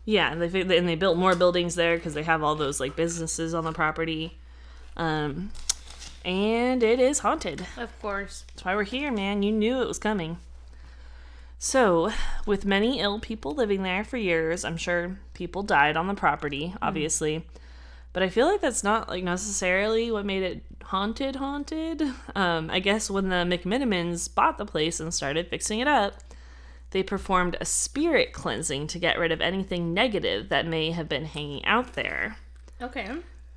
Yeah, and they built more buildings there because they have all those like businesses on the property. And it is haunted. Of course. That's why we're here, man. You knew it was coming. So, with many ill people living there for years, I'm sure people died on the property, obviously. But I feel like that's not like necessarily what made it haunted. I guess when the McMenamins bought the place and started fixing it up, they performed a spirit cleansing to get rid of anything negative that may have been hanging out there. Okay.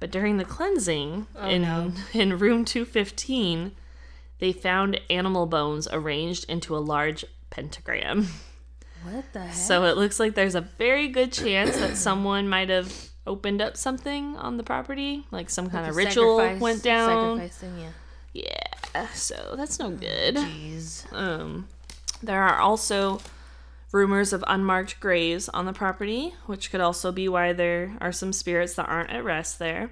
But during the cleansing, in room 215, they found animal bones arranged into a large pentagram. What the heck? So it looks like there's a very good chance that someone might have opened up something on the property, like some kind of ritual went down. Sacrificing, yeah, so that's no good. Jeez. There are also rumors of unmarked graves on the property, which could also be why there are some spirits that aren't at rest there.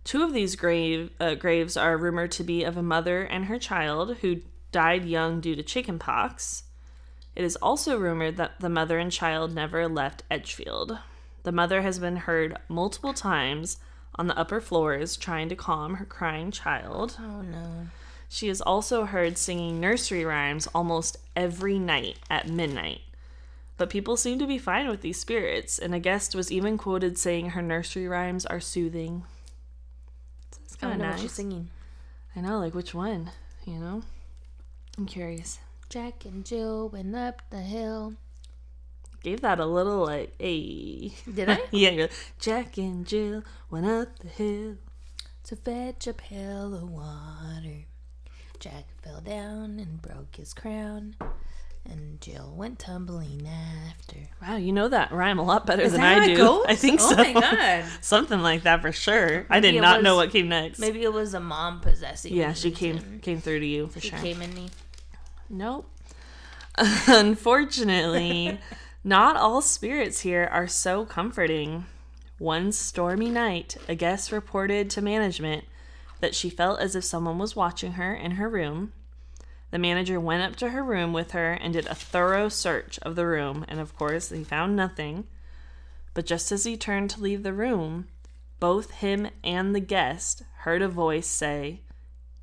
2 of these graves are rumored to be of a mother and her child who died young due to chickenpox. It is also rumored that the mother and child never left Edgefield. The mother has been heard multiple times on the upper floors trying to calm her crying child. Oh no. She is also heard singing nursery rhymes almost every night at midnight. But people seem to be fine with these spirits, and a guest was even quoted saying her nursery rhymes are soothing. So it's kind of nice. What she's singing. I know, like which one, you know? I'm curious. Jack and Jill went up the hill. Gave that a little like, hey. Did I? Yeah, you're like, Jack and Jill went up the hill to fetch a pail of water. Jack fell down and broke his crown, and Jill went tumbling after. Wow, you know that rhyme a lot better Is than that I how do. it goes? I think so. Oh my god. Something like that for sure. I Maybe did not know what came next. Maybe it was a mom possessing me. Yeah, she came through to you for sure. She came in me. Nope. Unfortunately, not all spirits here are so comforting. One stormy night, a guest reported to management that she felt as if someone was watching her in her room. The manager went up to her room with her and did a thorough search of the room, and of course, he found nothing. But just as he turned to leave the room, both him and the guest heard a voice say,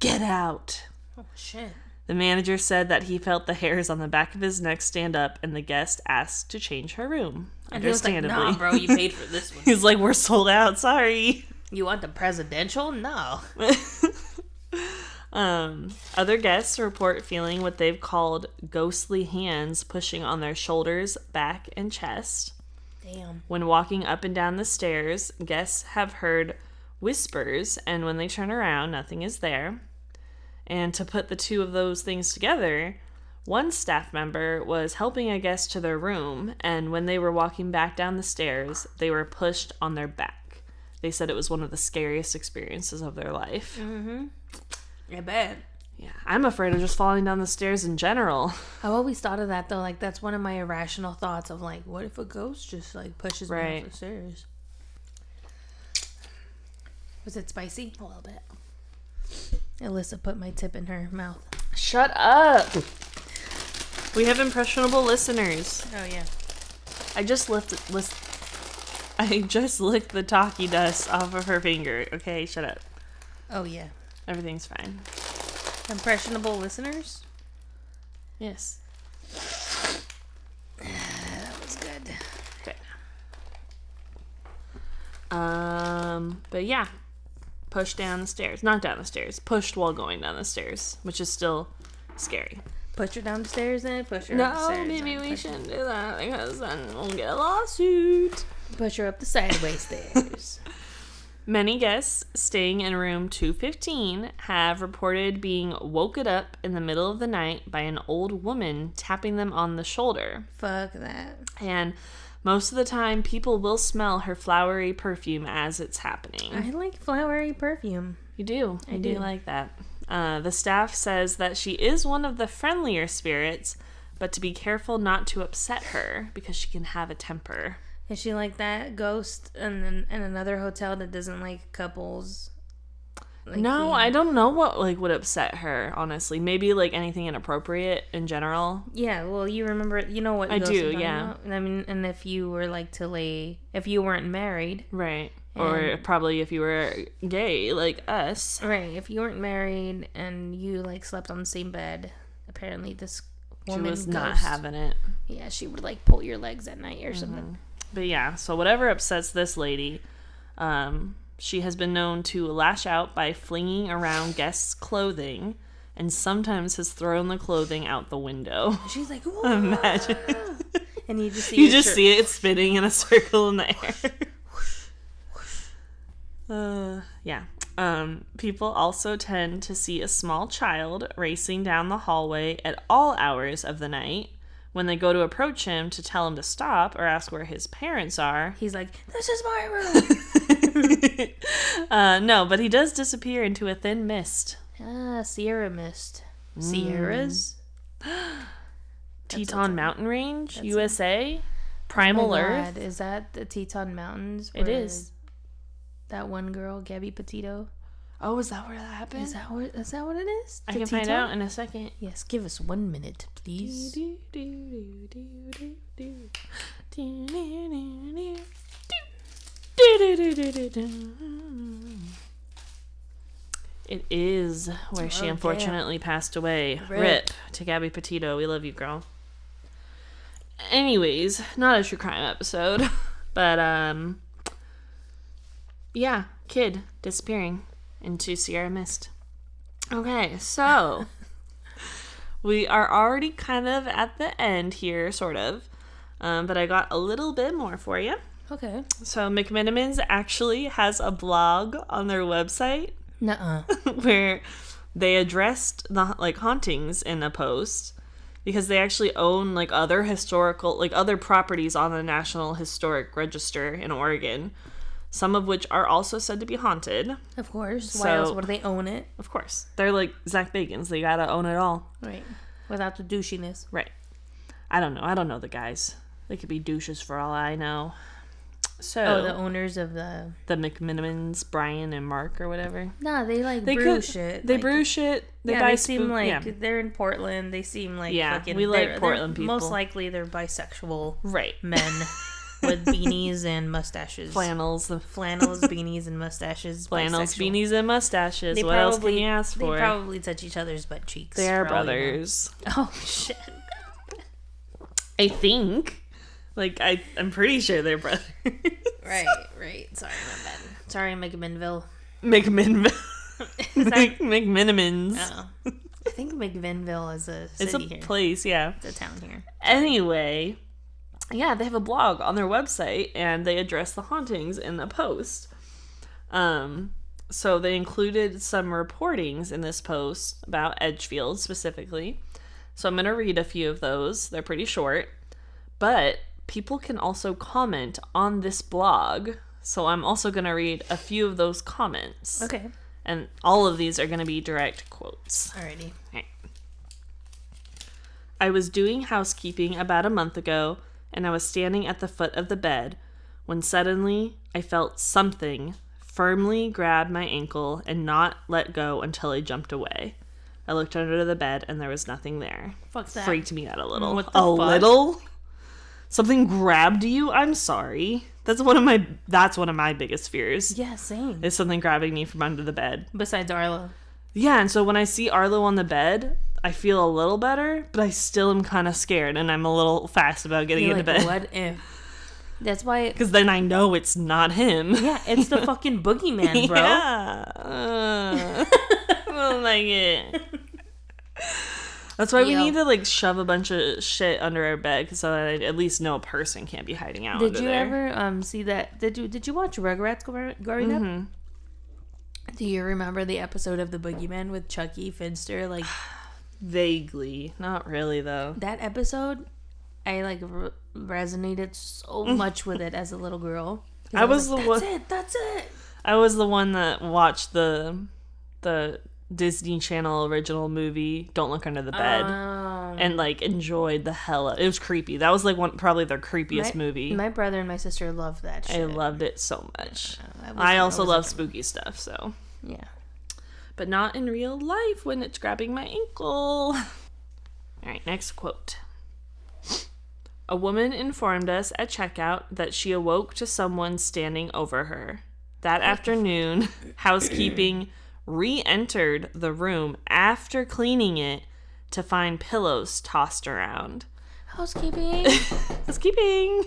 "Get out!" Oh, shit. The manager said that he felt the hairs on the back of his neck stand up, and the guest asked to change her room. And he was like, Understandably. nah, bro, you paid for this one. He's like, we're sold out, sorry. You want the presidential? No. Other guests report feeling what they've called ghostly hands pushing on their shoulders, back, and chest. Damn. When walking up and down the stairs, guests have heard whispers, and when they turn around, nothing is there. And to put the 2 of those things together, one staff member was helping a guest to their room, and when they were walking back down the stairs, they were pushed on their back. They said it was one of the scariest experiences of their life. Mm-hmm. I bet. Yeah, I'm afraid of just falling down the stairs in general. I've always thought of that, though. Like, that's one of my irrational thoughts of, like, what if a ghost just, like, pushes me off the stairs? Was it spicy? A little bit. Alyssa put my tip in her mouth. Shut up! We have impressionable listeners. Oh, yeah. I just licked the talkie dust off of her finger. Okay, shut up. Oh, yeah. Everything's fine. Impressionable listeners? Yes. That was good. Okay. But yeah. Pushed down the stairs. Not down the stairs. Pushed while going down the stairs, which is still scary. Push her down the stairs then? Push her up the stairs. No, maybe we shouldn't do that because then we'll get a lawsuit. Push her up the sideways stairs. Many guests staying in room 215 have reported being woken up in the middle of the night by an old woman tapping them on the shoulder. Fuck that. And most of the time, people will smell her flowery perfume as it's happening. I like flowery perfume. You do. I do do like that. The staff says that she is one of the friendlier spirits, but to be careful not to upset her because she can have a temper. Is she like that ghost in another hotel that doesn't like couples? Like No, I don't know what would upset her, honestly. Maybe anything inappropriate in general. Yeah, well, you remember, you know what I ghost do, I'm talking yeah. about? I mean, and if you were if you weren't married. Right. Or probably if you were gay, like us. Right, if you weren't married and you slept on the same bed, apparently this woman She was ghost, not having it. Yeah, she would pull your legs at night or something. But yeah, so whatever upsets this lady, she has been known to lash out by flinging around guests' clothing and sometimes has thrown the clothing out the window. She's like, whoa! Imagine. And you just see you just see it spinning in a circle in the air. Yeah. People also tend to see a small child racing down the hallway at all hours of the night. When they go to approach him to tell him to stop or ask where his parents are, he's like, this is my room! no, but he does disappear into a thin mist. Sierra mist. Sierras? Teton Mountain Range, USA? Primal Earth? God. Is that the Teton Mountains? It is. That one girl, Gabby Petito. Oh, is that where that happened? Is that what it is? I can find out in a second. Yes, give us 1 minute, please. It is where she unfortunately passed away. Rip to Gabby Petito. We love you, girl. Anyways, not a true crime episode, but yeah, kid disappearing into Sierra Mist. Okay, so we are already kind of at the end here, sort of, but I got a little bit more for you. Okay. So McMenamins actually has a blog on their website. Nuh-uh. Where they addressed the hauntings in a post because they actually own other historical other properties on the National Historic Register in Oregon, some of which are also said to be haunted. Of course. Why else would they own it? Of course. They're like Zach Bagans. They gotta own it all. Right. Without the douchiness. Right. I don't know the guys. They could be douches for all I know. So the owners of the McMenamins, Brian and Mark or whatever. Nah, they brew shit. They brew shit. They seem they're in Portland. They seem like we like Portland people. Most likely they're bisexual right men with beanies and mustaches. Flannels, beanies and mustaches. Flannels, bisexual. Beanies, and mustaches. What else can you ask for? They probably touch each other's butt cheeks. They are brothers. Oh shit! I think. I'm pretty sure they're brothers. Right. Sorry, my bad. Sorry, McMinnville. McMenamins. Oh. I think McMinnville is a city It's a here. place, yeah. It's a town here. Anyway, yeah, they have a blog on their website, and they address the hauntings in the post. So they included some reportings in this post about Edgefield specifically. So I'm going to read a few of those. They're pretty short. But people can also comment on this blog. So I'm also going to read a few of those comments. Okay. And all of these are going to be direct quotes. Alrighty. Okay. I was doing housekeeping about a month ago, and I was standing at the foot of the bed when suddenly I felt something firmly grab my ankle and not let go until I jumped away. I looked under the bed and there was nothing there. Fuck that. Freaked me out a little. What the fuck? Little? Something grabbed you? I'm sorry. That's one of my biggest fears. Yeah, same. Is something grabbing me from under the bed. Besides Arlo. Yeah, and so when I see Arlo on the bed, I feel a little better, but I still am kind of scared, and I'm a little fast about getting into bed. What if? That's why... Because then I know it's not him. Yeah, it's the fucking boogeyman, bro. Yeah. I don't like it. That's why we need to like shove a bunch of shit under our bed so that at least no person can't be hiding out. Did you ever see that? Did you watch Rugrats growing up? Do you remember the episode of The Boogeyman with Chucky Finster? Like, vaguely, not really though. That episode, I like resonated so much with it as a little girl. I was the one. That's it. I was the one that watched the Disney Channel original movie Don't Look Under the Bed and like enjoyed the hell out. It was creepy. That was like probably their creepiest movie. My brother and my sister loved that shit. I loved it so much. I also love spooky stuff, so yeah. But not in real life when it's grabbing my ankle. All right, next quote. A woman informed us at checkout that she awoke to someone standing over her. That afternoon, housekeeping re-entered the room after cleaning it to find pillows tossed around. Housekeeping. Housekeeping.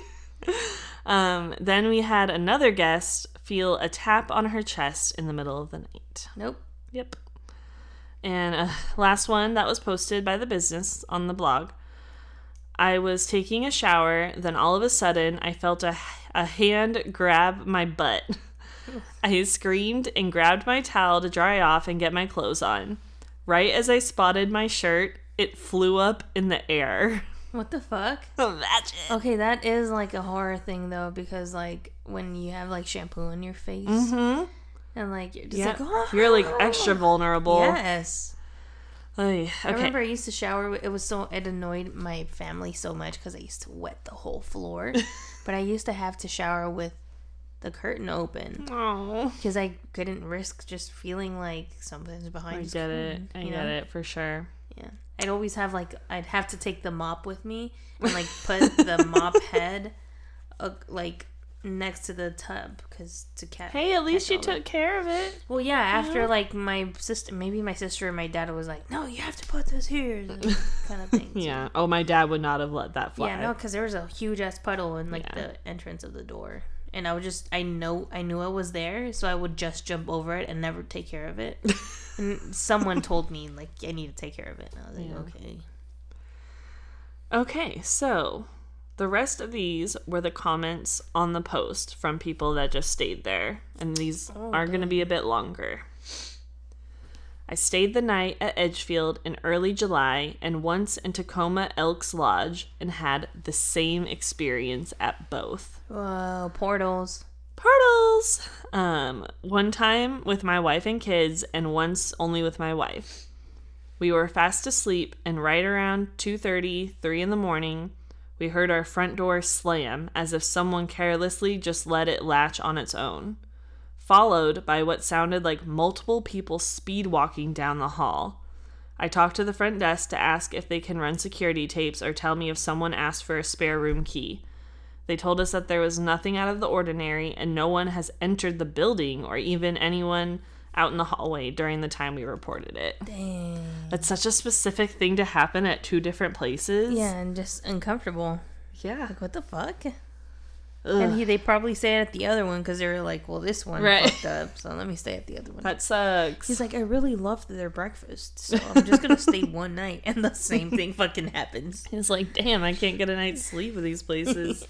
Then we had another guest feel a tap on her chest in the middle of the night. Nope. Yep. And last one that was posted by the business on the blog. I was taking a shower, then all of a sudden I felt a hand grab my butt. I screamed and grabbed my towel to dry off and get my clothes on. Right as I spotted my shirt, it flew up in the air. What the fuck? Imagine. Okay, that is like a horror thing though, because like when you have like shampoo on your face and like you're just like, oh, you're like extra vulnerable. Yes. Okay. I remember I used to shower. It annoyed my family so much because I used to wet the whole floor. But I used to have to shower with the curtain open. Oh. Because I couldn't risk just feeling like something's behind the screen. I get it for sure. Yeah. I'd always have I'd have to take the mop with me and like put the mop head like next to the tub Hey, at least you took care of it. Well, yeah, after like my sister or my dad was like, no, you have to put this here, kind of thing. Yeah. Oh, my dad would not have let that fly. Yeah, no, because there was a huge ass puddle in like the entrance of the door, and I knew it was there, so I would just jump over it and never take care of it. And someone told me like I need to take care of it, and I was like, okay. Okay, so the rest of these were the comments on the post from people that just stayed there. And these are going to be a bit longer. I stayed the night at Edgefield in early July and once in Tacoma Elks Lodge and had the same experience at both. Whoa, portals. Portals! One time with my wife and kids and once only with my wife. We were fast asleep and right around 2:30, 3 in the morning, we heard our front door slam as if someone carelessly just let it latch on its own, followed by what sounded like multiple people speed walking down the hall. I talked to the front desk to ask if they can run security tapes or tell me if someone asked for a spare room key. They told us that there was nothing out of the ordinary and no one has entered the building or even anyone out in the hallway during the time we reported it. Dang. That's such a specific thing to happen at two different places. Yeah, and just uncomfortable. Yeah. Like, what the fuck? Ugh. And they probably say it at the other one because they were like, well, this one fucked up, so let me stay at the other one. That sucks. He's like, I really loved their breakfast, so I'm just going to stay one night, and the same thing fucking happens. He's like, damn, I can't get a night's sleep with these places.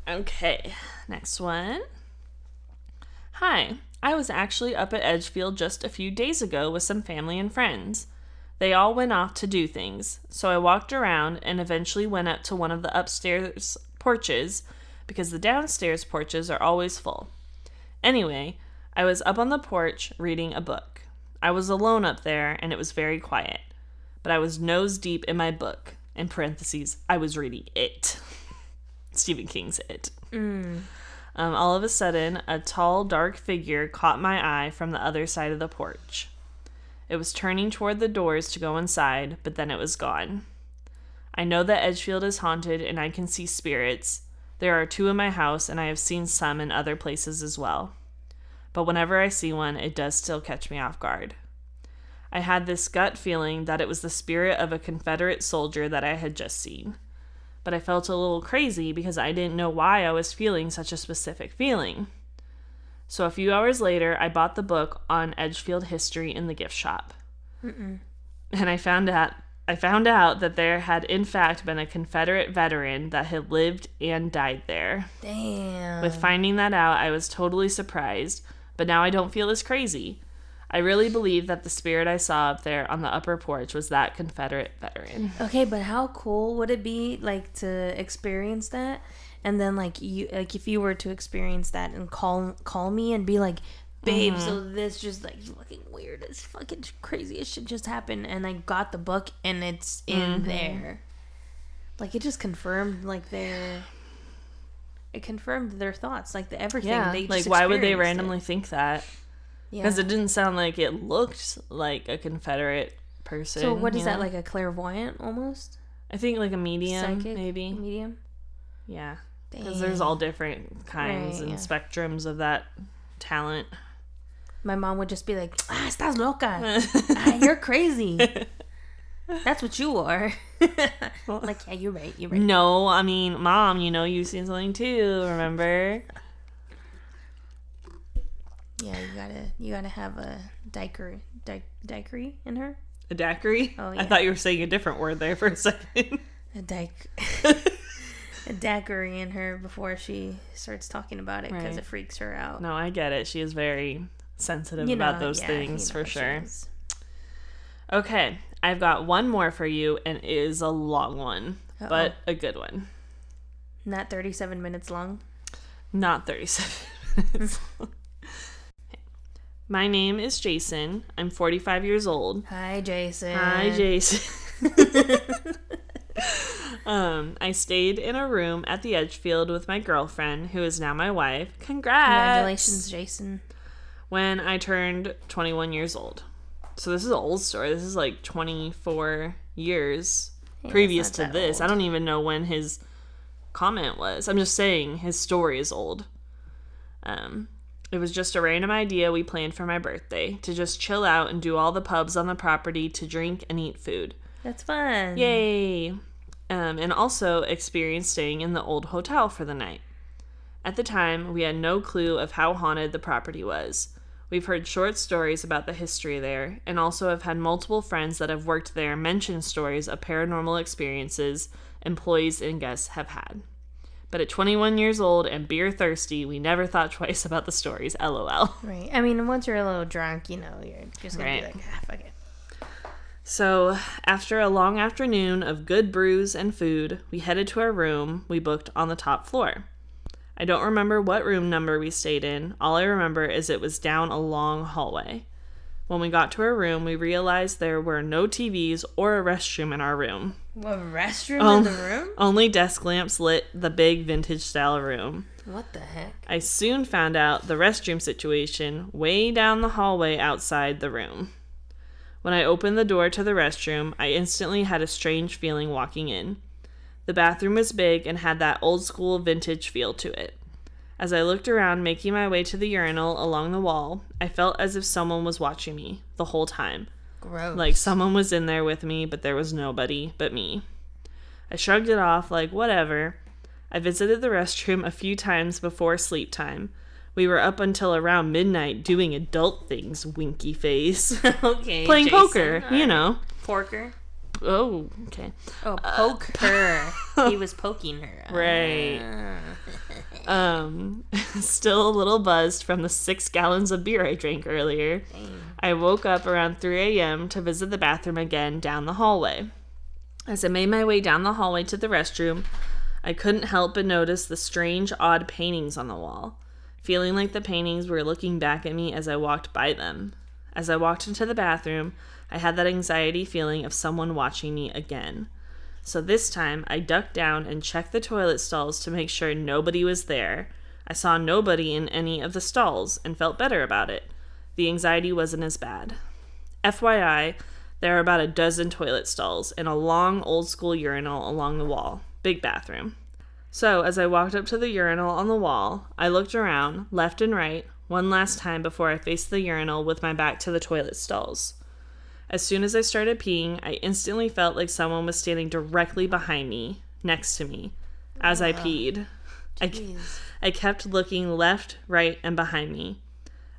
Okay, next one. Hi. I was actually up at Edgefield just a few days ago with some family and friends. They all went off to do things, so I walked around and eventually went up to one of the upstairs porches because the downstairs porches are always full. Anyway, I was up on the porch reading a book. I was alone up there and it was very quiet, but I was nose deep in my book. In parentheses, I was reading It. Stephen King's It. All of a sudden, a tall, dark figure caught my eye from the other side of the porch. It was turning toward the doors to go inside, but then it was gone. I know that Edgefield is haunted and I can see spirits. There are 2 in my house and I have seen some in other places as well. But whenever I see one, it does still catch me off guard. I had this gut feeling that it was the spirit of a Confederate soldier that I had just seen. But I felt a little crazy because I didn't know why I was feeling such a specific feeling. So a few hours later, I bought the book on Edgefield history in the gift shop. And I found out I found out that there had in fact been a Confederate veteran that had lived and died there. Damn. With finding that out, I was totally surprised, but now I don't feel as crazy. I really believe that the spirit I saw up there on the upper porch was that Confederate veteran. Okay, but how cool would it be, like, to experience that? And then, like, if you were to experience that and call me and be like, babe, so this just, like, fucking weird, it's fucking crazy as shit just happened, and I got the book and it's in there. Like, it just confirmed, like, it confirmed their thoughts, like, everything. Yeah, they just like, why would they experienced randomly think that? Because it didn't sound like it looked like a Confederate person. So what is that, like a clairvoyant almost? I think like a medium, Psychic? maybe. Medium? Yeah. Because there's all different kinds and spectrums of that talent. My mom would just be like, estás loca. You're crazy. That's what you are. Like, yeah, you're right. No, I mean, Mom, you've seen something too, remember? Yeah, you gotta have a daiquiri in her. A daiquiri? Oh, yeah. I thought you were saying a different word there for a second. A daiquiri in her before she starts talking about it, because it freaks her out. No, I get it. She is very sensitive about those things, for sure. Okay, I've got one more for you, and it is a long one, but a good one. Not 37 minutes long? Not 37 minutes long. My name is Jason. I'm 45 years old. Hi, Jason. I stayed in a room at the Edgefield with my girlfriend, who is now my wife. Congratulations, Jason. When I turned 21 years old. So this is an old story. This is like 24 years previous to this. Old. I don't even know when his comment was. I'm just saying his story is old. It was just a random idea we planned for my birthday, to just chill out and do all the pubs on the property to drink and eat food. That's fun. Yay! And also experience staying in the old hotel for the night. At the time, we had no clue of how haunted the property was. We've heard short stories about the history there, and also have had multiple friends that have worked there mention stories of paranormal experiences employees and guests have had. But at 21 years old and beer thirsty, we never thought twice about the stories. LOL. Right. I mean, once you're a little drunk, you're just going to be like, fuck it. So, after a long afternoon of good brews and food, we headed to our room we booked on the top floor. I don't remember what room number we stayed in. All I remember is it was down a long hallway. When we got to our room, we realized there were no TVs or a restroom in our room. A restroom in the room? Only desk lamps lit the big vintage-style room. What the heck? I soon found out the restroom situation way down the hallway outside the room. When I opened the door to the restroom, I instantly had a strange feeling walking in. The bathroom was big and had that old-school vintage feel to it. As I looked around, making my way to the urinal along the wall, I felt as if someone was watching me the whole time. Gross. Like someone was in there with me, but there was nobody but me. I shrugged it off like, whatever. I visited the restroom a few times before sleep time. We were up until around midnight doing adult things, winky face. Okay, playing Jason, poker, right. Porker? Oh, okay. Oh, poke her. He was poking her. Right. Still a little buzzed from the 6 gallons of beer I drank earlier. Dang. I woke up around 3 a.m. to visit the bathroom again down the hallway. As I made my way down the hallway to the restroom, I couldn't help but notice the strange, odd paintings on the wall, feeling like the paintings were looking back at me as I walked by them. As I walked into the bathroom, I had that anxiety feeling of someone watching me again. So this time, I ducked down and checked the toilet stalls to make sure nobody was there. I saw nobody in any of the stalls and felt better about it. The anxiety wasn't as bad. FYI, there are about a dozen toilet stalls and a long old-school urinal along the wall. Big bathroom. So, as I walked up to the urinal on the wall, I looked around, left and right, one last time before I faced the urinal with my back to the toilet stalls. As soon as I started peeing, I instantly felt like someone was standing directly behind me, next to me, as I peed. I kept looking left, right, and behind me.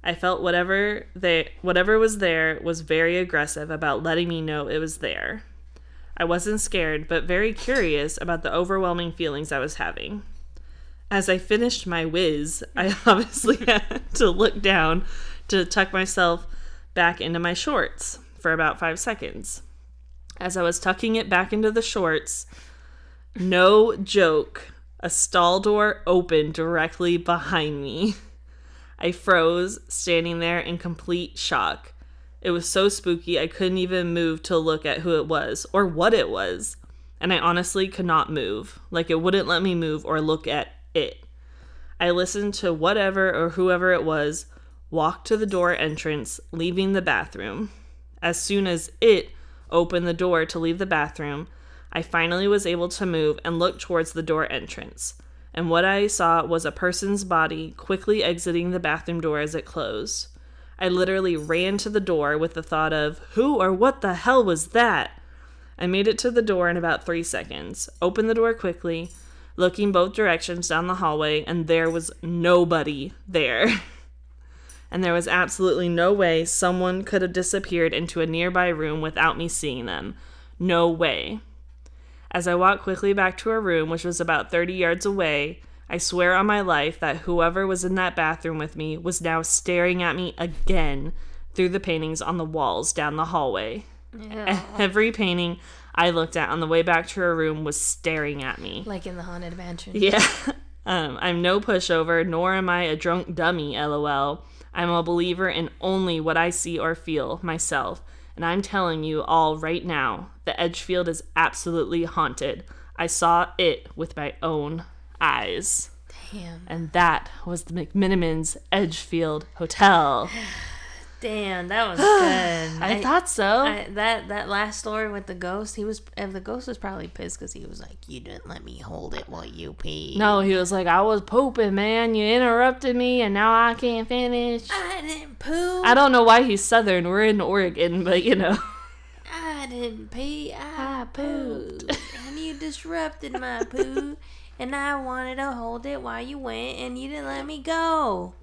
I felt whatever was there was very aggressive about letting me know it was there. I wasn't scared, but very curious about the overwhelming feelings I was having. As I finished my whiz, I obviously had to look down to tuck myself back into my shorts for about 5 seconds. As I was tucking it back into the shorts, no joke, a stall door opened directly behind me. I froze, standing there in complete shock. It was so spooky I couldn't even move to look at who it was or what it was. And I honestly could not move. Like it wouldn't let me move or look at it. I listened to whatever or whoever it was walk to the door entrance, leaving the bathroom. As soon as it opened the door to leave the bathroom, I finally was able to move and look towards the door entrance. And what I saw was a person's body quickly exiting the bathroom door as it closed. I literally ran to the door with the thought of, who or what the hell was that? I made it to the door in about 3 seconds, opened the door quickly, looking both directions down the hallway, and there was nobody there. And there was absolutely no way someone could have disappeared into a nearby room without me seeing them. No way. As I walked quickly back to our room, which was about 30 yards away, I swear on my life that whoever was in that bathroom with me was now staring at me again through the paintings on the walls down the hallway. Yeah. Every painting I looked at on the way back to her room was staring at me. Like in the Haunted Mansion. Yeah. I'm no pushover, nor am I a drunk dummy, LOL. I'm a believer in only what I see or feel myself. And I'm telling you all right now, the Edgefield is absolutely haunted. I saw it with my own eyes. Damn. And that was the McMenamins Edgefield Hotel. Damn, that was good. I thought so. That last story with the ghost, the ghost was probably pissed because he was like, you didn't let me hold it while you peed. No, he was like, I was pooping, man. You interrupted me and now I can't finish. I didn't poop. I don't know why he's Southern. We're in Oregon, but you know. I didn't pee. I pooped. And you disrupted my poo. And I wanted to hold it while you went and you didn't let me go.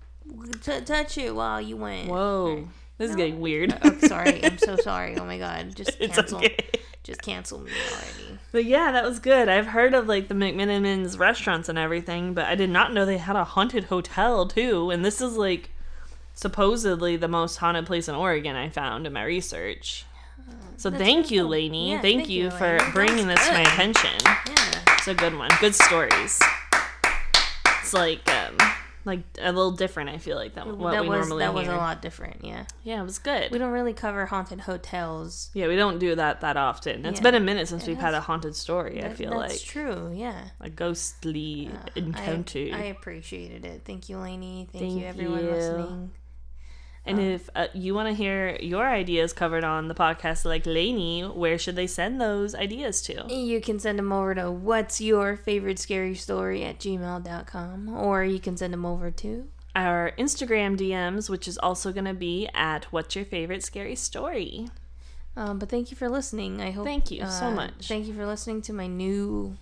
Touch it while you went. Whoa, this is getting weird. Sorry, I'm so sorry. Oh my god, just cancel. Okay. Just cancel me already. But yeah, that was good. I've heard of like the McMenamins restaurants and everything, but I did not know they had a haunted hotel too. And this is like supposedly the most haunted place in Oregon I found in my research. So thank you, Lainey. Yeah, thank you for bringing this to my attention. Yeah, it's a good one. Good stories. It's like a little different, I feel like, than what we normally hear. That was a lot different, yeah. Yeah, it was good. We don't really cover haunted hotels. Yeah, we don't do that often. It's been a minute since we've had a haunted story, I feel like. That's true, yeah. A ghostly encounter. I appreciated it. Thank you, Lainey. Thank you, everyone listening. And if you want to hear your ideas covered on the podcast like Lainey, where should they send those ideas to? You can send them over to whatsyourfavoritescarystory @gmail.com, or you can send them over to our Instagram DMs, which is also going to be at whatsyourfavoritescarystory. But thank you for listening. I hope. Thank you so much. Thank you for listening to my new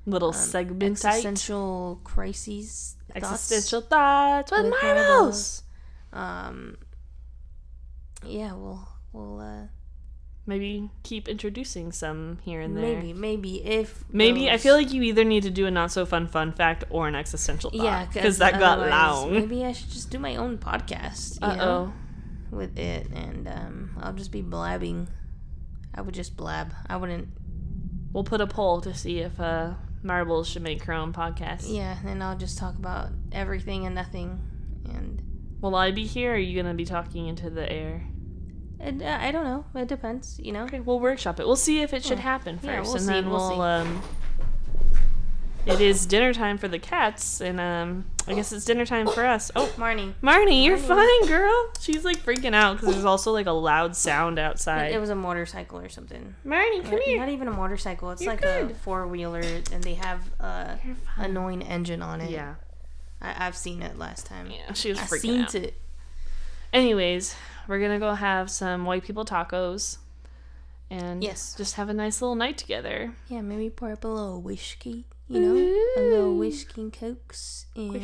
little segment. Existential crises. Existential thoughts with Marbles. Yeah, we'll maybe keep introducing some here and there. Maybe I feel like you either need to do a not so fun fun-fact or an existential thought. Yeah, because that got long. Maybe I should just do my own podcast. You know, with it, and I'll just be blabbing. I would just blab. I wouldn't. We'll put a poll to see if Marbles should make her own podcast. Yeah, and I'll just talk about everything and nothing, and. Will I be here, or are you going to be talking into the air? I don't know. It depends, you know? Okay, we'll workshop it. We'll see if it should happen first. Yeah, then we'll it is dinner time for the cats, and I guess it's dinner time for us. Oh, Marnie, you're fine, girl. She's like freaking out because there's also like a loud sound outside. It was a motorcycle or something. Marnie, come here. Not even a motorcycle. It's a 4-wheeler, and they have a annoying engine on it. Yeah. I've seen it last time. Yeah, she was freaking out. It. Anyways, we're going to go have some white people tacos. And just have a nice little night together. Yeah, maybe pour up a little whiskey, you know? Ooh. A little whiskey and cokes. And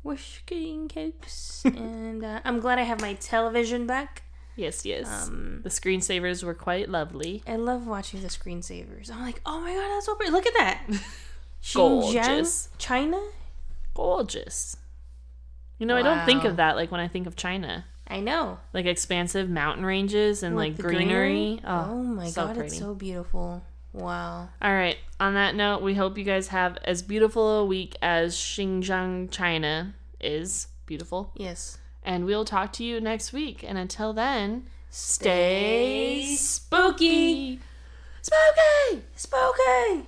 whiskey and cokes. And I'm glad I have my television back. Yes. The screensavers were quite lovely. I love watching the screensavers. I'm like, oh my god, that's so pretty. Look at that. Gorgeous. Xinjiang, China? Gorgeous. I Wow. don't think of that like when I think of China. I know. Like expansive mountain ranges and like the greenery. Oh my so god, pretty. it's so beautiful. Wow. All right. On that note, we hope you guys have as beautiful a week as Xinjiang, China is. Beautiful. Yes. And we'll talk to you next week. And until then, stay spooky. Spooky! Spooky!